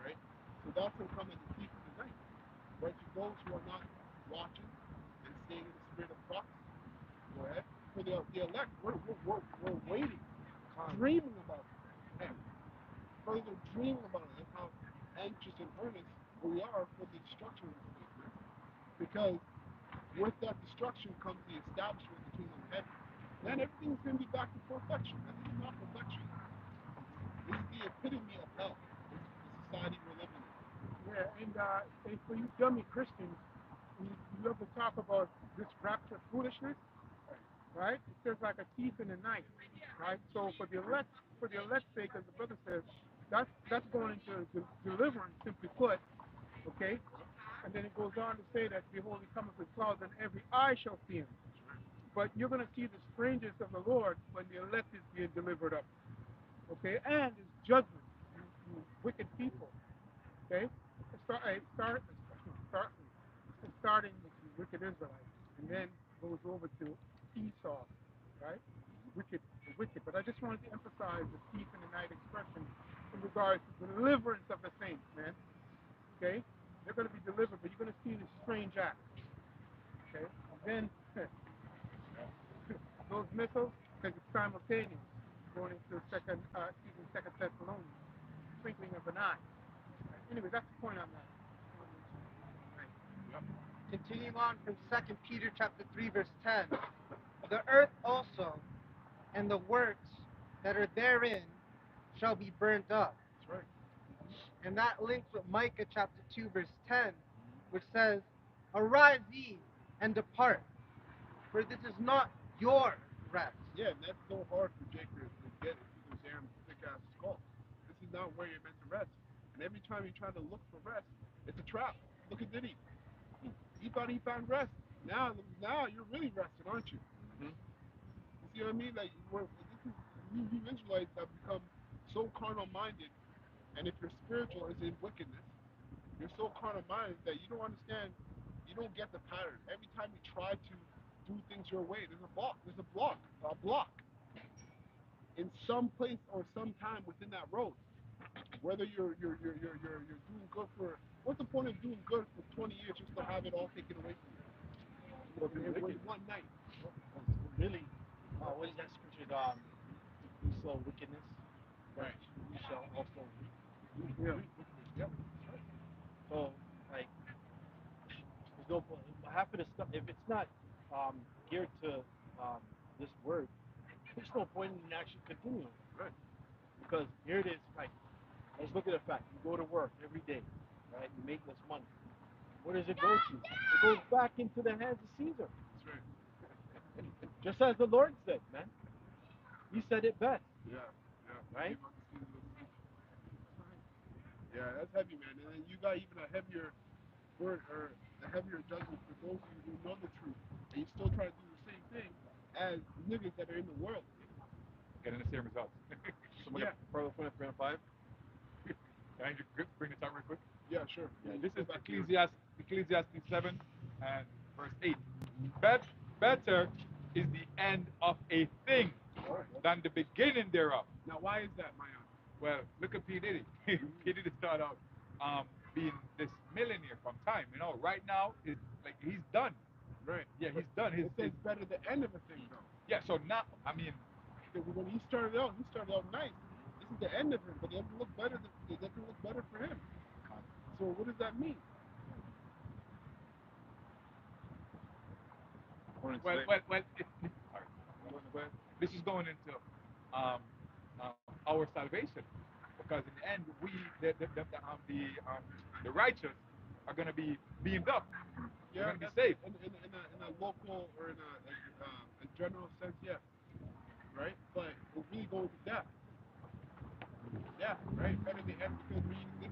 right? So that's going to come as a thief in the night, right? To those who are not watching and staying in the spirit of prophecy. Go ahead. For the elect, we're waiting, dreaming about it. And further dreaming about it. That's how anxious and earnest we are for the destruction of this place, man. Because with that destruction comes the establishment of the kingdom of heaven. Then everything's going to be back to perfection. And this is not perfection. This is the epitome of hell. This is the society we're living in. Yeah, and for you dummy Christians, you ever talk about this rapture foolishness, right? It says like a thief in the night, right? So for the elect's sake, as the brother says, that's going into deliverance, simply put, okay? And then it goes on to say that behold, he cometh with clouds, and every eye shall see him. But you're going to see the strangest of the Lord when the elect is being delivered up, okay? And his judgment, you wicked people, okay? Starting with the wicked Israelites, and then goes over to Esau, right? The wicked. But I just wanted to emphasize the thief in the night expression in regards to the deliverance of the saints, man. Okay? They're going to be delivered, but you're going to see this strange act. Okay? And then those missiles, because it's simultaneous, going into second Thessalonians, twinkling of an eye. Anyway, that's the point on that. Continuing on from 2 Peter chapter 3, verse 10. The earth also and the works that are therein shall be burnt up. That's right. And that links with Micah chapter 2, verse 10, which says, Arise ye and depart, for this is not your rest. Yeah, and that's so hard for Jacob to get it through the damn thick ass skull. This is not where you're meant to rest. And every time you try to look for rest, it's a trap. Look at Diddy. He thought he found rest. Now you're really rested, aren't you? Mm-hmm. You see what I mean? Like, this is you Israelites have become so carnal minded, and if your spiritual is in wickedness, you're so carnal minded that you don't understand. You don't get the pattern. Every time you try to do things your way, there's a block. There's a block in some place or some time within that road. Whether you're doing good for, what's the point of doing good for 20 years just to have it all taken away from you? Well, be With wicked. one night. Really, what is that scripture? If we sow wickedness, Right. we shall also reap wickedness. Yep. So, like, there's no point. Half of the stuff, if it's not geared to this word, there's no point in actually continuing. Right. Because here it is, like, let's look at the fact. You go to work every day, right? You make this money. Where does it go to? It goes back into the hands of Caesar. That's right. Just as the Lord said, man. He said it best. Yeah. Right? Yeah, that's heavy, man. And then you got even a heavier word or a heavier judgment for those of you who know the truth and you still try to do the same thing as niggas that are in the world. Getting the same results. Somebody Proverbs 23 and 5. Can I bring this out real quick? Yeah, sure. Yeah, this is Ecclesiastes 7 and verse 8. Better is the end of a thing than the beginning thereof. Now, why is that, Mayan? Well, look at P. Diddy. P. Diddy started out being this millionaire from time. You know, right now, it's like he's done. Right. Yeah, he's done. It says better the end of a thing, though. Yeah, so now, I mean, when he started out nice. This is the end of him, but it doesn't look better. It doesn't look better for him. So what does that mean? This is going into our salvation, because in the end, we the righteous are going to be beamed up. They're going to be saved. In a local or in a general sense, yes, right? But it's really going to death. Yeah, right. Better the end, because this is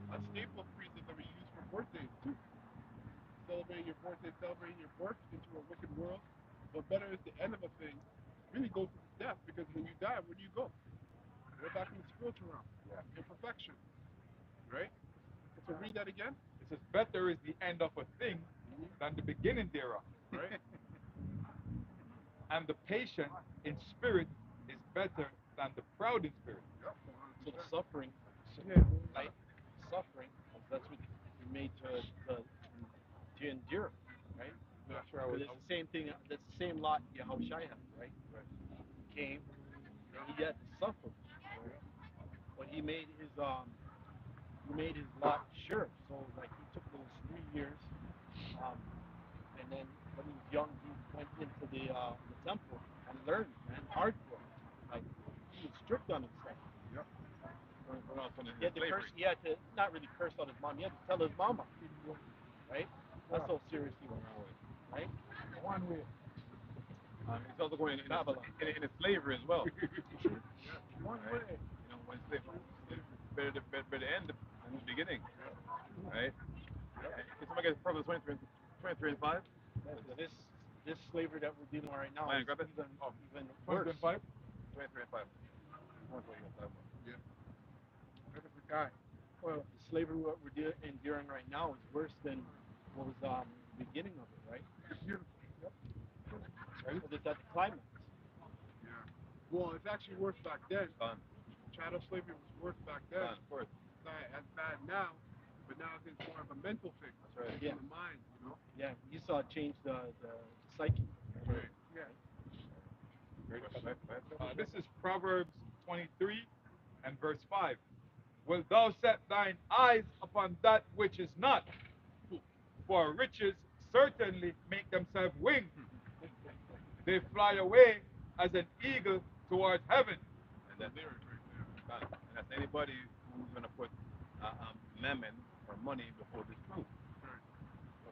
a staple precept that we use for birthdays too. Celebrating your birthday, celebrating your birth into a wicked world. But better is the end of a thing. Really goes to death, because when you die, where do you go? You're back in the spiritual realm. Yeah. In perfection. Right? So read that again. It says, better is the end of a thing than the beginning thereof. Right? And the patient in spirit is better than the proud in spirit. Yep. So the suffering, Yeah. right? Suffering, that's what you're made to endure, right? That's where I Because was. it's the same thing. That's the same lot Yahushua had, right? He came and he had to suffer, but he made his lot sure. So like he took those 3 years, um, and then when he was young, he went into the temple and learned, man, hardcore. Like he was strict on himself. Yep. We're not from He had to curse. He had to not really curse out his mom. He had to tell his mama, right? That's how serious he was, right? One way. It's also going in, Babylon. in a slavery as well. One Right? way. You know, when slavery better end than the beginning, right? Can somebody get Proverbs 23 and 5? This slavery that we're dealing with right now Man, is grab it. even 20 worse. and 5? 23 and 5. That's what you got. That is the guy. Well, the slavery what we're enduring right now is worse than what was the beginning of it, right? Beautiful. Yep. Because it's at the climax. Yeah. Well, it's actually worse back then. Done. Chattel slavery was worse back then. Done, of course. It's not as bad now, but now it's more of a mental thing. That's right. Yeah. In the mind, you know. Yeah, you saw it change the psyche. Right. Yeah. This is Proverbs 23 and verse 5. Wilt thou set thine eyes upon that which is not? For riches certainly make themselves wings. They fly away as an eagle towards heaven. And that's done. And that's anybody who's going to put mammon or money before this truth.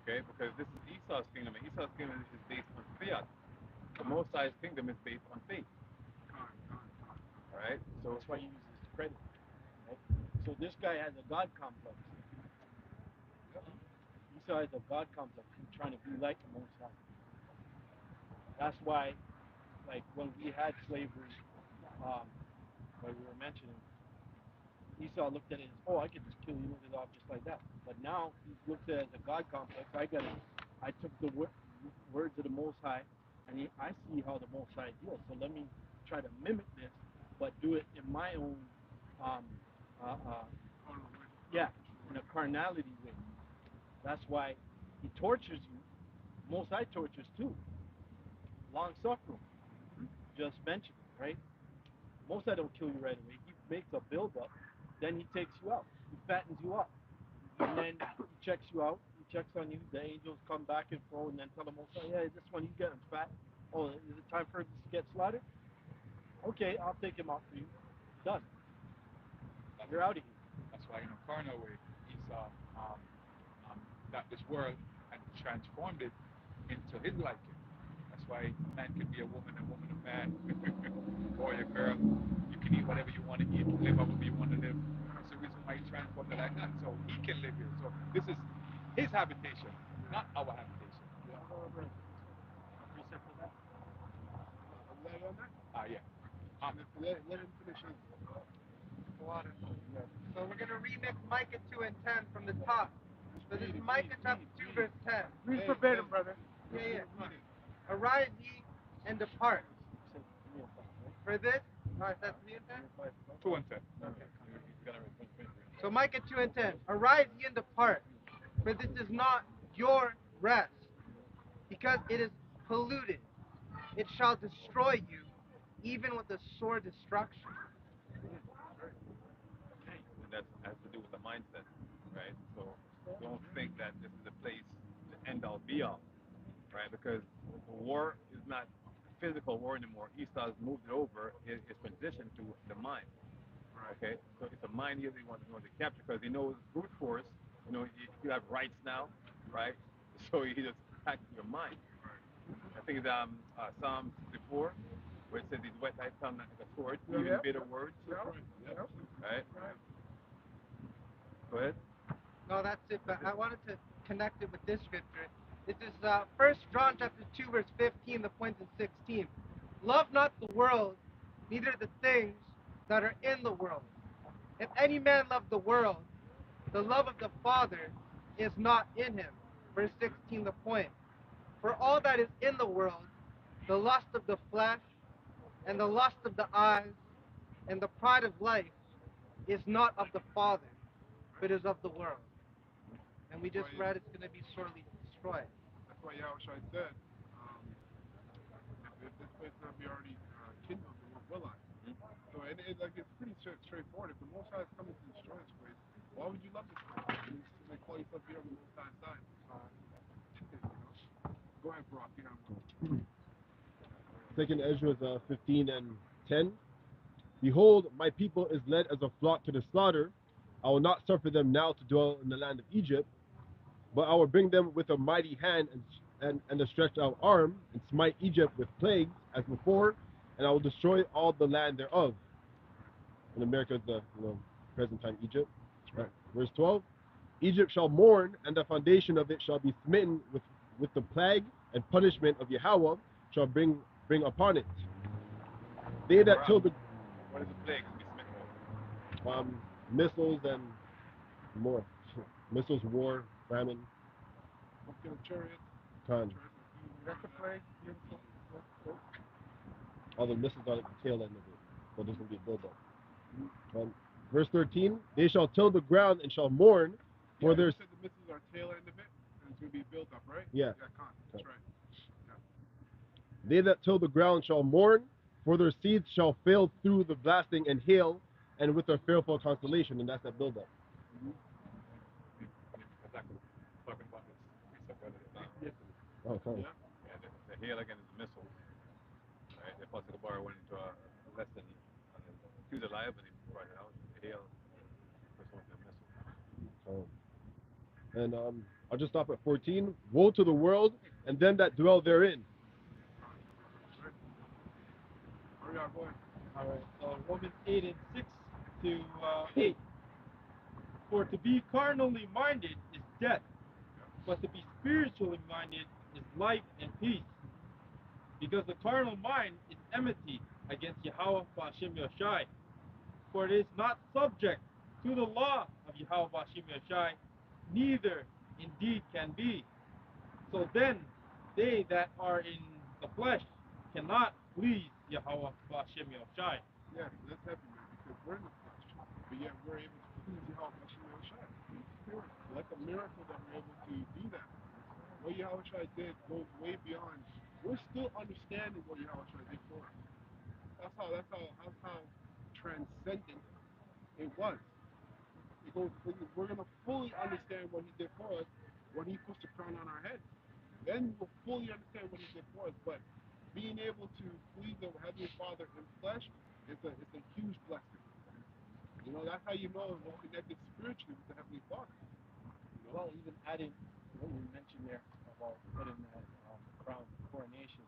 Okay? Because this is Esau's kingdom, and Esau's kingdom is based on fiat. The Most High's kingdom is based on faith. All right? So that's why he uses credit. Right? So this guy has a God complex. Esau has a God complex. He's trying to be like the Most High. That's why, like when we had slavery, like we were mentioning, Esau looked at it as, oh, I could just kill you with it off just like that. But now he looks at it as a God complex. I took the words of the Most High, and I see how the Most High deals. So let me try to mimic this, but do it in my own, in a carnality way. That's why he tortures you. Most High tortures too. Long suffering. Just mentioned it, right? Most High don't kill you right away. He makes a build up, then he takes you out. He fattens you up. And then he checks you out. He checks on you. The angels come back and forth and then tell the Most High, yeah, this one you get him fat. Oh, is it time for him to get slaughtered? Okay, I'll take him out for you. Done. You're out of here. That's why in a carnal way, Esau got this world and transformed it into his liking. That's why a man can be a woman a man, boy a girl. You can eat whatever you want to eat, live however you want to live. That's the reason why he transformed it like that, so he can live here. So this is his habitation, not our habitation. Yeah. Let him finish his. Water. So we're gonna remix Micah 2 and 10 from the top. So this is Micah chapter 2 verse 10. Read verbatim, brother. Yeah. Arise ye and depart. For this, that's me and 10. 2 and 10. So Micah 2 and 10. Arise ye and depart, for this is not your rest, because it is polluted. It shall destroy you, even with a sore destruction. And that has to do with the mindset, right? So don't think that this is a place to end all be all, right? Because war is not physical war anymore. Esau's moved it over. It's transitioned to the mind. Okay, so it's a mind he wants to capture because he knows brute force. You know, you have rights now, right? So he just attacks your mind. I think it's Psalm 64, where it says his wet thy tongue like a sword, even bitter words. Right? Go ahead. No, that's it. But I wanted to connect it with this scripture. This is 1 John chapter 2 verse 15. The point in 16. Love not the world, neither the things that are in the world. If any man love the world, the love of the Father is not in him. Verse 16, the point. For all that is in the world, the lust of the flesh, and the lust of the eyes, and the pride of life, is not of the Father, but is of the world. And we just read it's going to be sorely destroyed. That's why Yahushua said, if this place not be already kindled, then what will I? So like it's pretty straightforward. If the Most High is coming to destroy this place, why would you love this place? They call yourself here on the Most High side. You know? Go ahead, Brock. You have one. Second Ezra 15 and 10. Behold, my people is led as a flock to the slaughter. I will not suffer them now to dwell in the land of Egypt, but I will bring them with a mighty hand and a stretched out arm, and smite Egypt with plagues as before, and I will destroy all the land thereof. In America, the present time Egypt. Right. Verse 12. Egypt shall mourn, and the foundation of it shall be smitten with the plague and punishment of Yahweh shall bring upon it. They that till the What is the plague? Be smitten with? Missiles and more. Missiles, war, famine. Chariot. Ton. That's the plague. All the missiles are at the tail end of it. So there's going to be a buildup. Verse 13, they shall till the ground and shall mourn for their... You said the missiles are tail end of it, and it's going to be built up, right? Yeah. That's right. Yeah. They that till the ground shall mourn, for their seeds shall fail through the blasting and hail, and with their fearful constellation, and that's that buildup. Talking about this precept yesterday. Oh, okay. Yeah, the hail again is missiles. Right? The Apostle Bar went into a lesson on it. He was alive and he brought it out. The hail, first one, the missile. And I'll just stop at 14. Woe to the world and them that dwell therein. Hurry up, boy. All right, so Romans 8 and 6 to 8. For to be carnally minded is death, but to be spiritually minded is life and peace. Because the carnal mind is enmity against Yahweh Ba'ashem Yoshai. For it is not subject to the law of Yahweh Ba'ashem Yoshai, neither indeed can be. So then, they that are in the flesh cannot please Yahweh Ba'ashem Yoshai. Yeah, that's happy, man, because we're in the flesh, but yet we're able to please Yahweh Shai. So that's a miracle that we're able to do that. What Yahweh Shai did goes way beyond. We're still understanding what Yahweh Shai did for us. That's how transcendent it was. We're gonna fully understand what he did for us when he puts the crown on our head. Then we'll fully understand what he did for us. But being able to please the Heavenly Father in flesh it's a huge blessing. You know, that's how you know we're connected spiritually with the Heavenly Father. You know? Well, even adding what you mentioned there about putting that crown, coronation,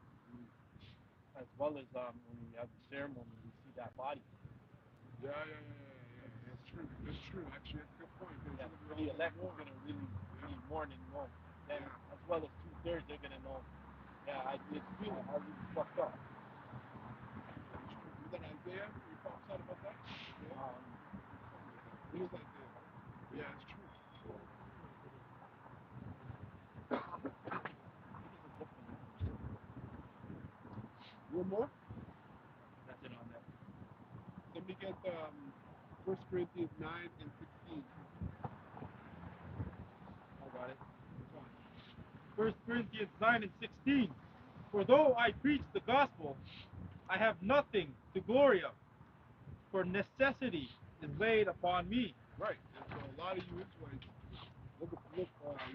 as well as when we have the ceremony, we see that body. Yeah. That's true. Actually, that's a good point. Yeah, the elect is going to really need mourning more. Then, as well as 2/3, they're going to know, yeah, I really fucked up. Was that Isaiah? You prophesied about that? It was Isaiah. Yeah, it's true. One more? That's it on that. Let me get 1 Corinthians 9 and 16. I got it. 1 Corinthians 9 and 16. For though I preach the gospel, I have nothing to glory of, for necessity is laid upon me. Right. And so a lot of you Israelites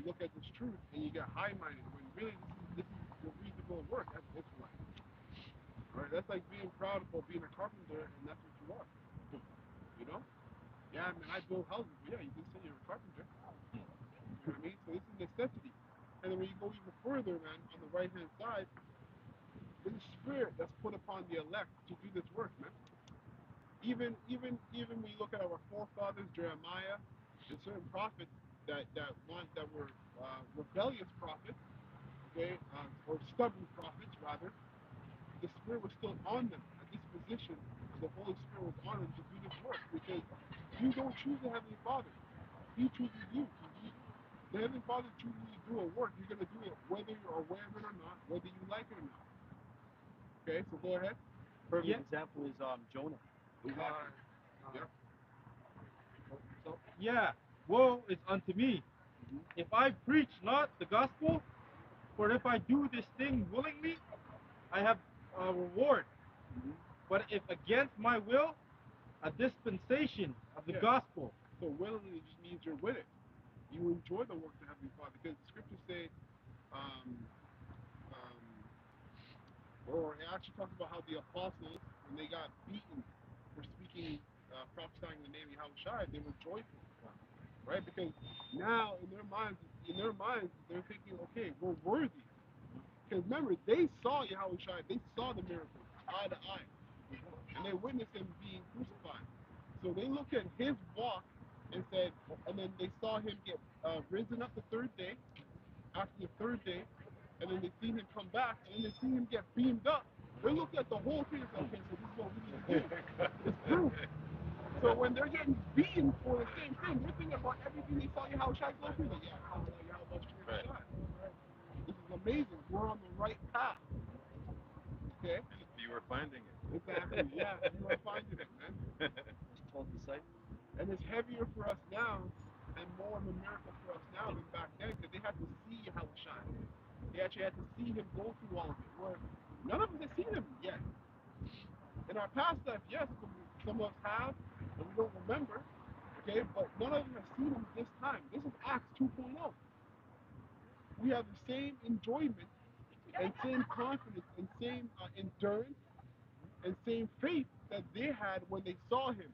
look at this truth and you get high-minded when really this is your reasonable work as an Israelite. Right? That's like being proud about being a carpenter and that's what you are. You know? Yeah, man, I build houses. But yeah, you can say you're a carpenter. You know what I mean? So this is necessity. And then when you go even further, man, on the right-hand side, there's a spirit that's put upon the elect to do this work, man. Even when you look at our forefathers, Jeremiah, and certain prophets that were rebellious prophets, okay, or stubborn prophets rather, the Spirit was still on them. A disposition of the Holy Spirit was on them to do this work because you don't choose the Heavenly Father. He chooses you. The Heavenly Father chooses you to do a work. You're going to do it whether you're aware of it or not, whether you like it or not. Okay, so go ahead. Perfect example is Jonah. Exactly. Yeah. So yeah, woe is unto me if I preach not the gospel, for if I do this thing willingly, I have a reward. But if against my will, a dispensation of the Yeah. gospel. So willingly just means you're with it. You enjoy the work of the Heavenly Father because the scriptures say, um, um, or it actually talks about how the apostles, when they got beaten for speaking, prophesying in the name of Yahushua, they were joyful, right? Because now in their minds, they're thinking, okay, we're worthy. Because remember, they saw Yahushua, they saw the miracles eye to eye, and they witnessed him being crucified. So they looked at his walk and said, and then they saw him get risen up the third day, after the third day, and then they seen him come back, and then they seen him get beamed up. They looked at the whole thing and said, okay, so this is what we need to do. It's proof. So when they're getting beaten for the same thing, they're thinking about everything they saw Yahushua go through. Like, yeah, how much Right. this is amazing. We're on the right path. Okay? And you were finding it. Exactly. Yeah, you are finding it, man. Told disciples. And it's heavier for us now and more of a miracle for us now than back then because they had to see Yahushua. They actually had to see him go through all of it. Where none of us have seen him yet. In our past life, yes, some of us have, and we don't remember. Okay, but none of them have seen him this time. This is Acts 2.0. We have the same enjoyment and same confidence and same endurance and same faith that they had when they saw him.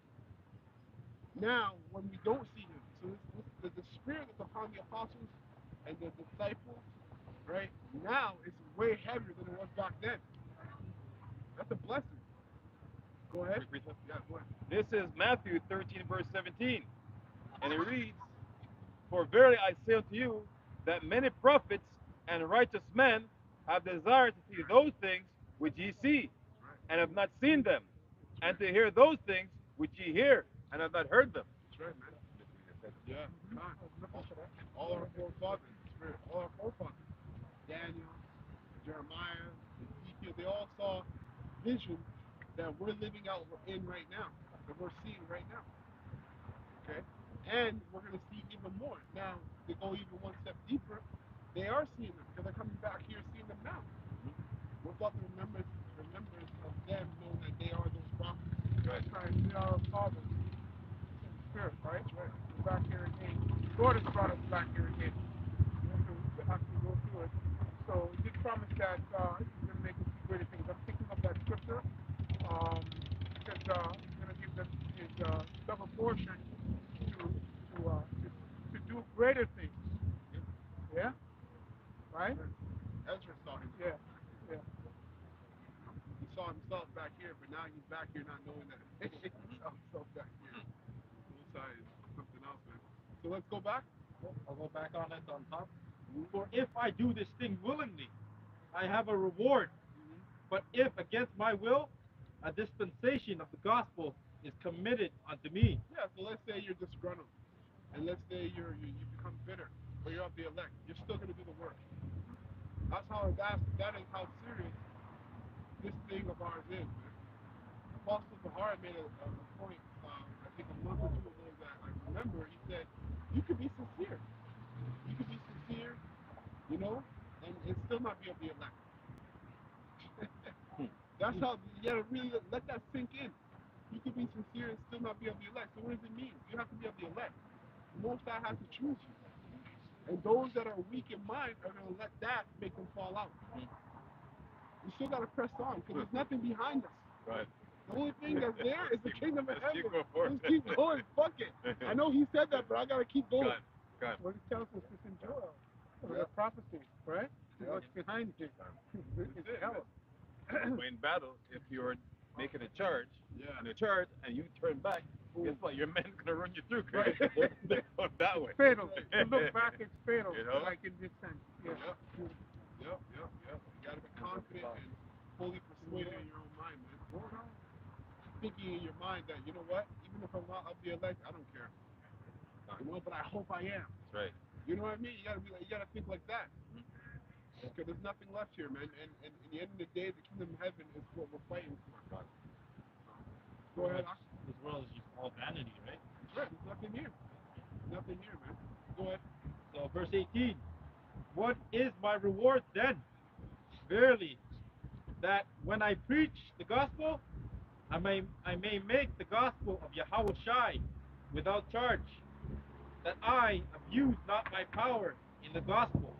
Now, when we don't see him, so the spirit that's upon the apostles and the disciples, right? Now it's way heavier than it was back then. That's a blessing. Go ahead. Yeah, go ahead. This is Matthew 13, verse 17. And it reads, For verily I say unto you, that many prophets and righteous men have desired to see those things which ye see, and have not seen them, and to hear those things which ye hear, and have not heard them. That's right, man. Yeah, all our forefathers, spirit, all our forefathers, Daniel, Jeremiah, Ezekiel, they all saw visions that we're living out in right now, that we're seeing right now. Okay? And we're going to see even more. Now, to go even one step deeper, they are seeing them because they're coming back here seeing them now. Without the remembrance of them knowing that they are those prophets. That's right. We are our fathers in the spirit, right? Right. We're back here again. God has brought us back here again. We have to go through it. So he did promise that he's going to make us do greater things. I'm picking up that scripture because he's going to give them his double portion to do greater things. Yeah? Right? Ezra saw him. Yeah. Yeah. He saw himself back here, but now he's back here not knowing that he saw himself back here. Both sides, something else, man. So let's go back. I'll go back on it on top. For if I do this thing willingly, I have a reward. But if against my will, a dispensation of the gospel is committed unto me. Yeah, so let's say you're disgruntled, and let's say you become bitter, but you're of the elect. You're still going to do the work. That is how serious this thing of ours is, man. Apostle Bahar made a point, I think a month or two ago that I remember. He said, you could be sincere. You could be sincere, you know, and still not be of the elect. That's how you gotta really let that sink in. You could be sincere and still not be of the elect. So what does it mean? You have to be of the elect. The Most High has to choose you. And those that are weak in mind are going to let that make them fall out. We still got to press on because there's nothing behind us. Right. The only thing that's there is the kingdom of heaven. Just keep going. Fuck it. I know he said that, but I got to keep going. God. What he tells us is in Joel. The prophecy, right? What's behind it? It's hell. In battle, if you're making a charge, and you turn back, guess what? Your men's gonna run you through. Right? They're going that way. Fatal. To look back, it's fatal. You know? Like in this sense. Yeah. Yep. You got to be confident and fully persuaded in your own mind, man. Thinking in your mind that, you know what? Even if I'm not of the elect, I don't care. You know, but I hope I am. That's right. You know what I mean? You gotta be like, you gotta think like that. Because there's nothing left here, man. And at the end of the day, the kingdom of heaven is what we're fighting for. God. Go ahead. This world is just all vanity, right? That's right. There's nothing here. Nothing here, man. Go ahead. So verse 18, what is my reward then? Verily, that when I preach the gospel, I may make the gospel of Yahweh Shai without charge, that I abuse not my power in the gospel.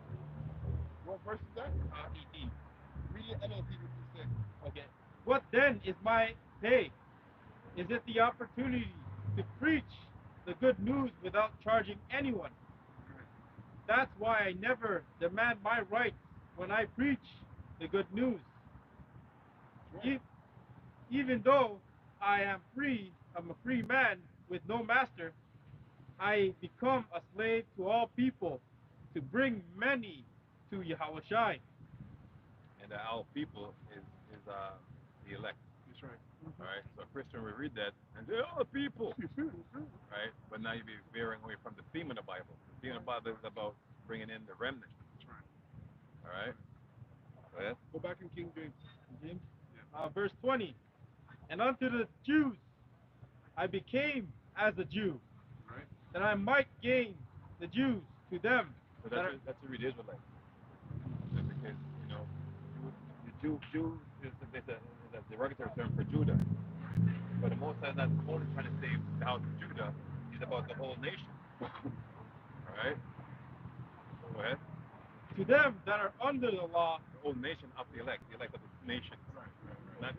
What verse is that? 18. Read it NLT what you say. Okay. What then is my pay? Is it the opportunity to preach the good news without charging anyone? That's why I never demand my rights when I preach the good news. Right. Even though I am free, I'm a free man with no master, I become a slave to all people to bring many to Yahweh Shai. And the our people is the elect. That's right. All right. So a Christian will read that and say, "Oh, people." Right. But now you be veering away from the theme of the Bible. The theme of the Bible is about bringing in the remnant. That's right. All right. Go ahead. Go back in King James. James. Verse 20. And unto the Jews I became as a Jew, Right. that I might gain the Jews to them. So that's to read Israelite. Because Jew is a derogatory term for Judah. But the Most High is not only trying to save the house of Judah; he's about the whole nation. All right. Go ahead. To them that are under the law, The whole nation of the elect of the nation. Right. Not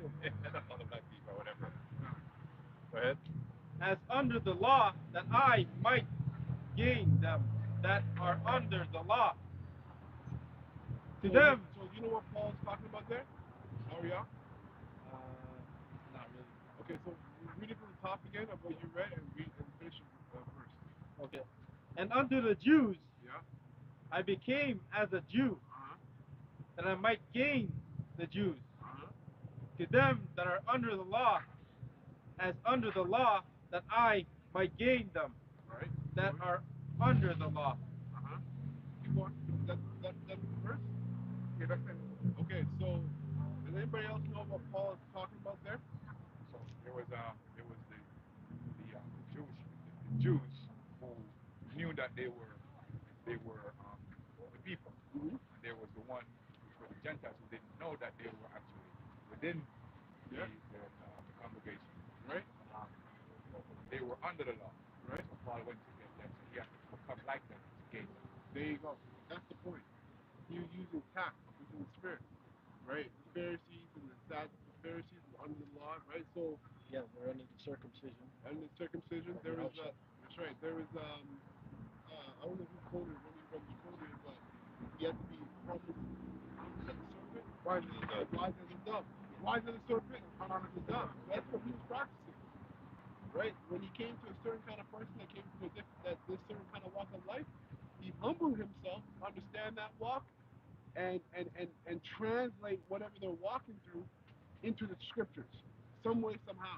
all the black people or whatever. Go ahead. as under the law, that I might gain them that are under the law. To them, So you know what Paul is talking about there? Ariel? not really. Okay, so read it from the top again of what you read and finish verse. Okay. And unto the Jews Yeah. I became as a Jew, that I might gain the Jews. To them that are under the law, as under the law, that I might gain them Right. that are under the law. Keep going. That's the verse? Yeah, that's it. Okay, so does anybody else know what Paul is talking about there? So there was the Jews who knew that they were the people, and there was the one which were the Gentiles who didn't know that they were actually within the congregation. Right? They were under the law. Right? So Paul went to get them, so he had to become like them to gain them. There you go. That's the point. You're using tact, using the spirit. Right? The Pharisees and the Pharisees were under the law, right? So Yeah, they're under the circumcision. under the circumcision, there was that's right. There was I don't know who quoted it, one of your brothers quoted it, but you have to be harmless as a serpent, wise as a dove. Wise as a serpent, harmless as a dove. That's what he was practicing. Right? When he came to a certain kind of person that came from this certain kind of walk of life, he humbled himself, understand that walk, and translate whatever they're walking through into the scriptures, some way, somehow.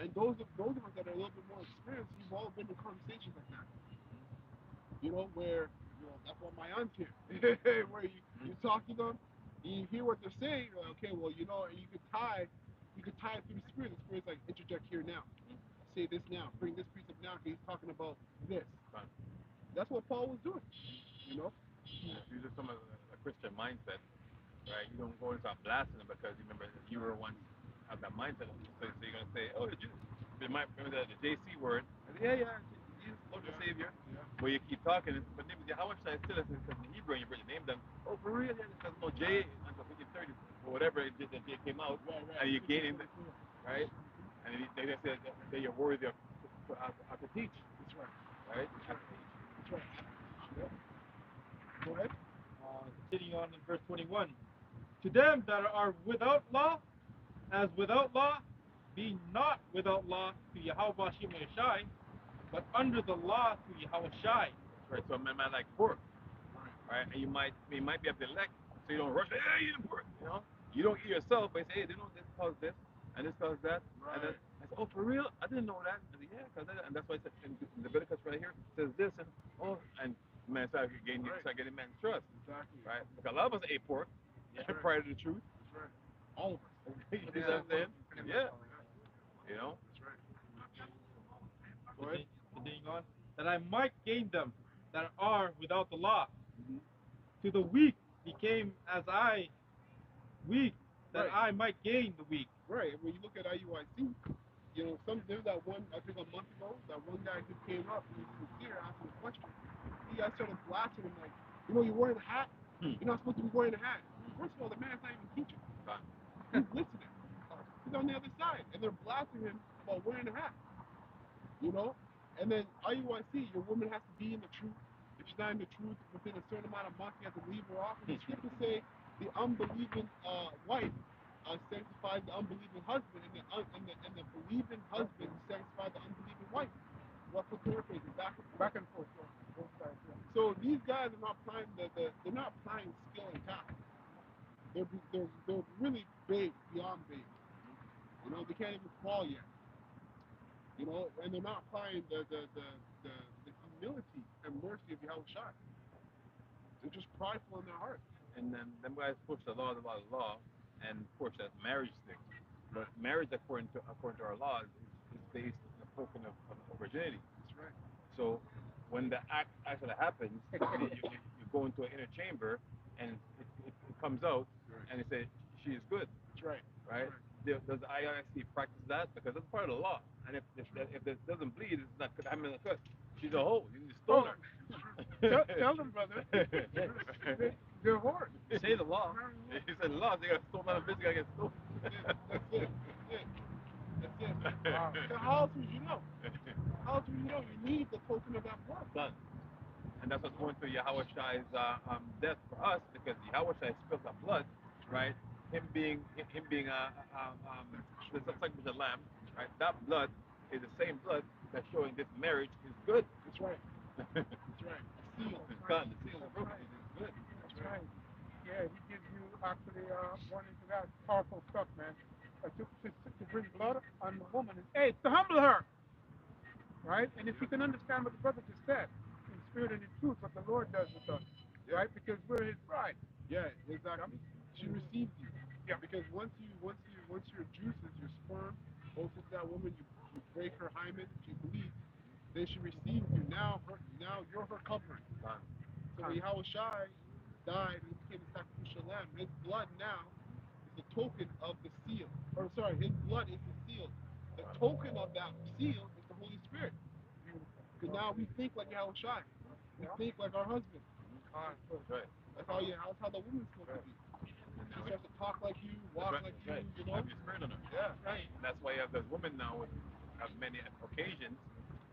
And those of us that are a little bit more experienced, you've all been in conversations like that. You know, where that's why my aunt's here. Where you talk to them, you hear what they're saying, you're like, okay, well, you could tie it through the spirit. The spirit's like, interject here now. Say this now. Bring this piece up now because he's talking about this. That's what Paul was doing. You know? These are some of the Christian mindset, right? You don't go and start blasting them because you remember you were once have that mindset. So you're gonna say, "Oh, you might remember the JC word." Yeah, Jesus, Lord and Savior. Yeah. But you keep talking, but name how much I still because in Hebrew you bring your name them. Oh, for real? Yeah, there's no J until 1530 or whatever it did, the J came out, Right. and you gain it, right? And they say that you're worthy of to teach. That's right. Right? That's right. Yeah. Go ahead. Continuing on in verse 21. To them that are without law, as without law, be not without law to Yahweh Shai, but under the law to Yahweh Shai. Right, so a man like pork, right? And you might be of the elect, so you don't rush. Hey, eat pork, you know. You don't eat yourself, but you say, hey, they know this causes this, and this causes that, Right. I said, oh, for real? I didn't know that. I said, yeah, and that's why I said in Leviticus right here says this, and oh, and man started getting man's trust, Exactly. right? Because a lot of us ate pork prior to the truth. That's right. All of us. You know what I'm saying? Yeah, you know. That's right. Go ahead. Continuing on. That I might gain them that are without the law. Mm-hmm. To the weak became as I weak, that Right. I might gain the weak. Right. And when you look at IUIC, there's that one, I think a month ago, that one guy just came up and he was sincere asking a question. I started blasting him like, you're wearing a hat? You're not supposed to be wearing a hat. First of all, the man's not even teaching. He's listening. He's on the other side. And they're blasting him about wearing a hat. And then IUIC, your woman has to be in the truth. If she's not in the truth within a certain amount of months, you have to leave her off. And the scriptures say the unbelieving wife sanctifies the unbelieving husband, and the believing husband sanctifies the unbelieving wife. What's the paraphrase? Back and forth. So these guys are not applying they're not applying skill and tact. They're really big, beyond big. They can't even crawl yet. And they're not applying the humility and mercy of Yahushua. They're just prideful in their heart. And then them guys push the law, and push that marriage thing. But marriage, according to our laws, is based on the token of virginity. That's right. So when the act actually happens, you go into an inner chamber, and it comes out, and they say she is good. That's right. Right? That's right. Does the IRC practice that? Because that's part of the law. And if it doesn't bleed, it's not good. I mean, good. She's a hoe. You need to stone her. Tell them, brother. They're whores. Say the law. He said the law. They got stolen out of business. Got to get stolen. That's it. That's it. Wow. So how else would you know? How else would you know? You need the token of that blood. Done. And that's what's going through Yahweh Shai's death for us, because Yahweh Shai spilled that blood, right? Him being the sacrifice of the lamb, right? That blood is the same blood that's showing this marriage is good. That's right. That's right. The seal. Done. The seal of it is good. That's right. Yeah, he gives you actually one into that powerful stuff, man. To bring blood on the woman, hey, to humble her, right? And if we can understand what the brother just said, in spirit and in truth, what the Lord does with us, right? Because we're His bride. Yeah, exactly. She receives you. Yeah. Because once your juices, your sperm goes into that woman, you break her hymen, she bleeds, then she receives you. Now you're her covering. So when Yahweh Shai died and became the sacrificial lamb, his blood now is the token of the seal. Or sorry, his blood is the seal. The token of that seal is the Holy Spirit. Because now we think like Yahweh Shai. We think like our husband. Right. That's how the woman's supposed to be. She starts to talk like you, walk like you, Have your spirit on her. Yeah. Right. And that's why you have those women now have many occasions,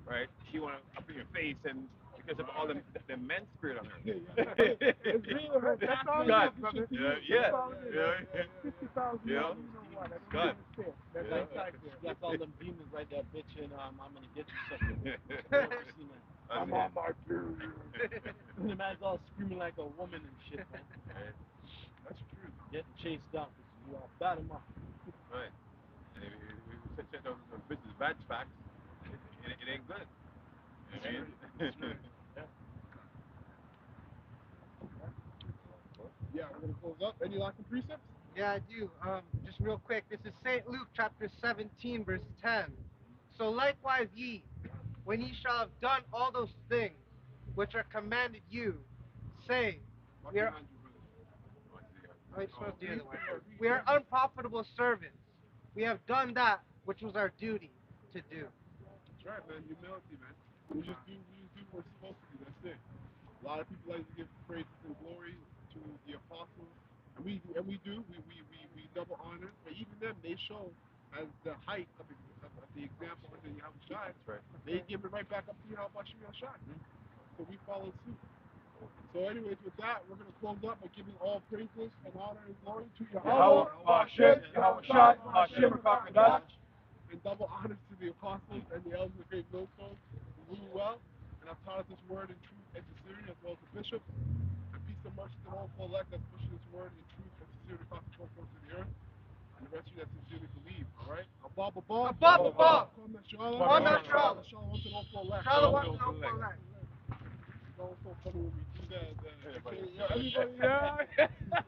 right? She want to up in your face, and because of all the men's spirit on her. It's real. That's all God. it is, brother. Yeah. That's all it is. 50,000 Yeah. you know what? I don't God. even say it. That's Yeah. inside there. That's all them demons right there bitching. I'm gonna get you something. Never seen that. I'm on my period. The man's all screaming like a woman and shit, man. Right. That's true. Getting chased down because you all bad him up. Right. And if you check out the business badge facts, it ain't good. You know what I mean? That's right. Yeah, we're gonna close up. Any lasting precepts? Yeah, I do. Just real quick. This is St. Luke chapter 17, verse 10. So likewise ye, when ye shall have done all those things which are commanded you, say, we are, oh, you're supposed to do the other way. We are unprofitable servants. We have done that which was our duty to do. That's right, man. Humility, man. We just do what we're supposed to do. That's it. A lot of people like to give praises and glory to the apostles, and we do. We double honor, but even them, they show as the height of the example under Yahweh Shai. That's right. They give it right back up to Yahweh Shai. So we follow suit. So anyways, with that, we're going to close up by giving all praises and honor and glory to Yahweh, Hashem, Yahweh Shai, Hashem, Rakadash. and double honors to the apostles and the elders of the great millstones who rule well and have taught us this word in truth and sincerity, as well as the bishops. And peace and mercy to the whole full elect that's pushing this word in truth and sincerity across the four corners of the earth, and the rest of you that sincerely believe. All right? Bob a Bob. Bob. Kwame Shala. Kwame Shala. Shala 104 left. Shala 104 left. It's always so funny when we do that. Everybody Okay, was yeah, doing everybody, yeah.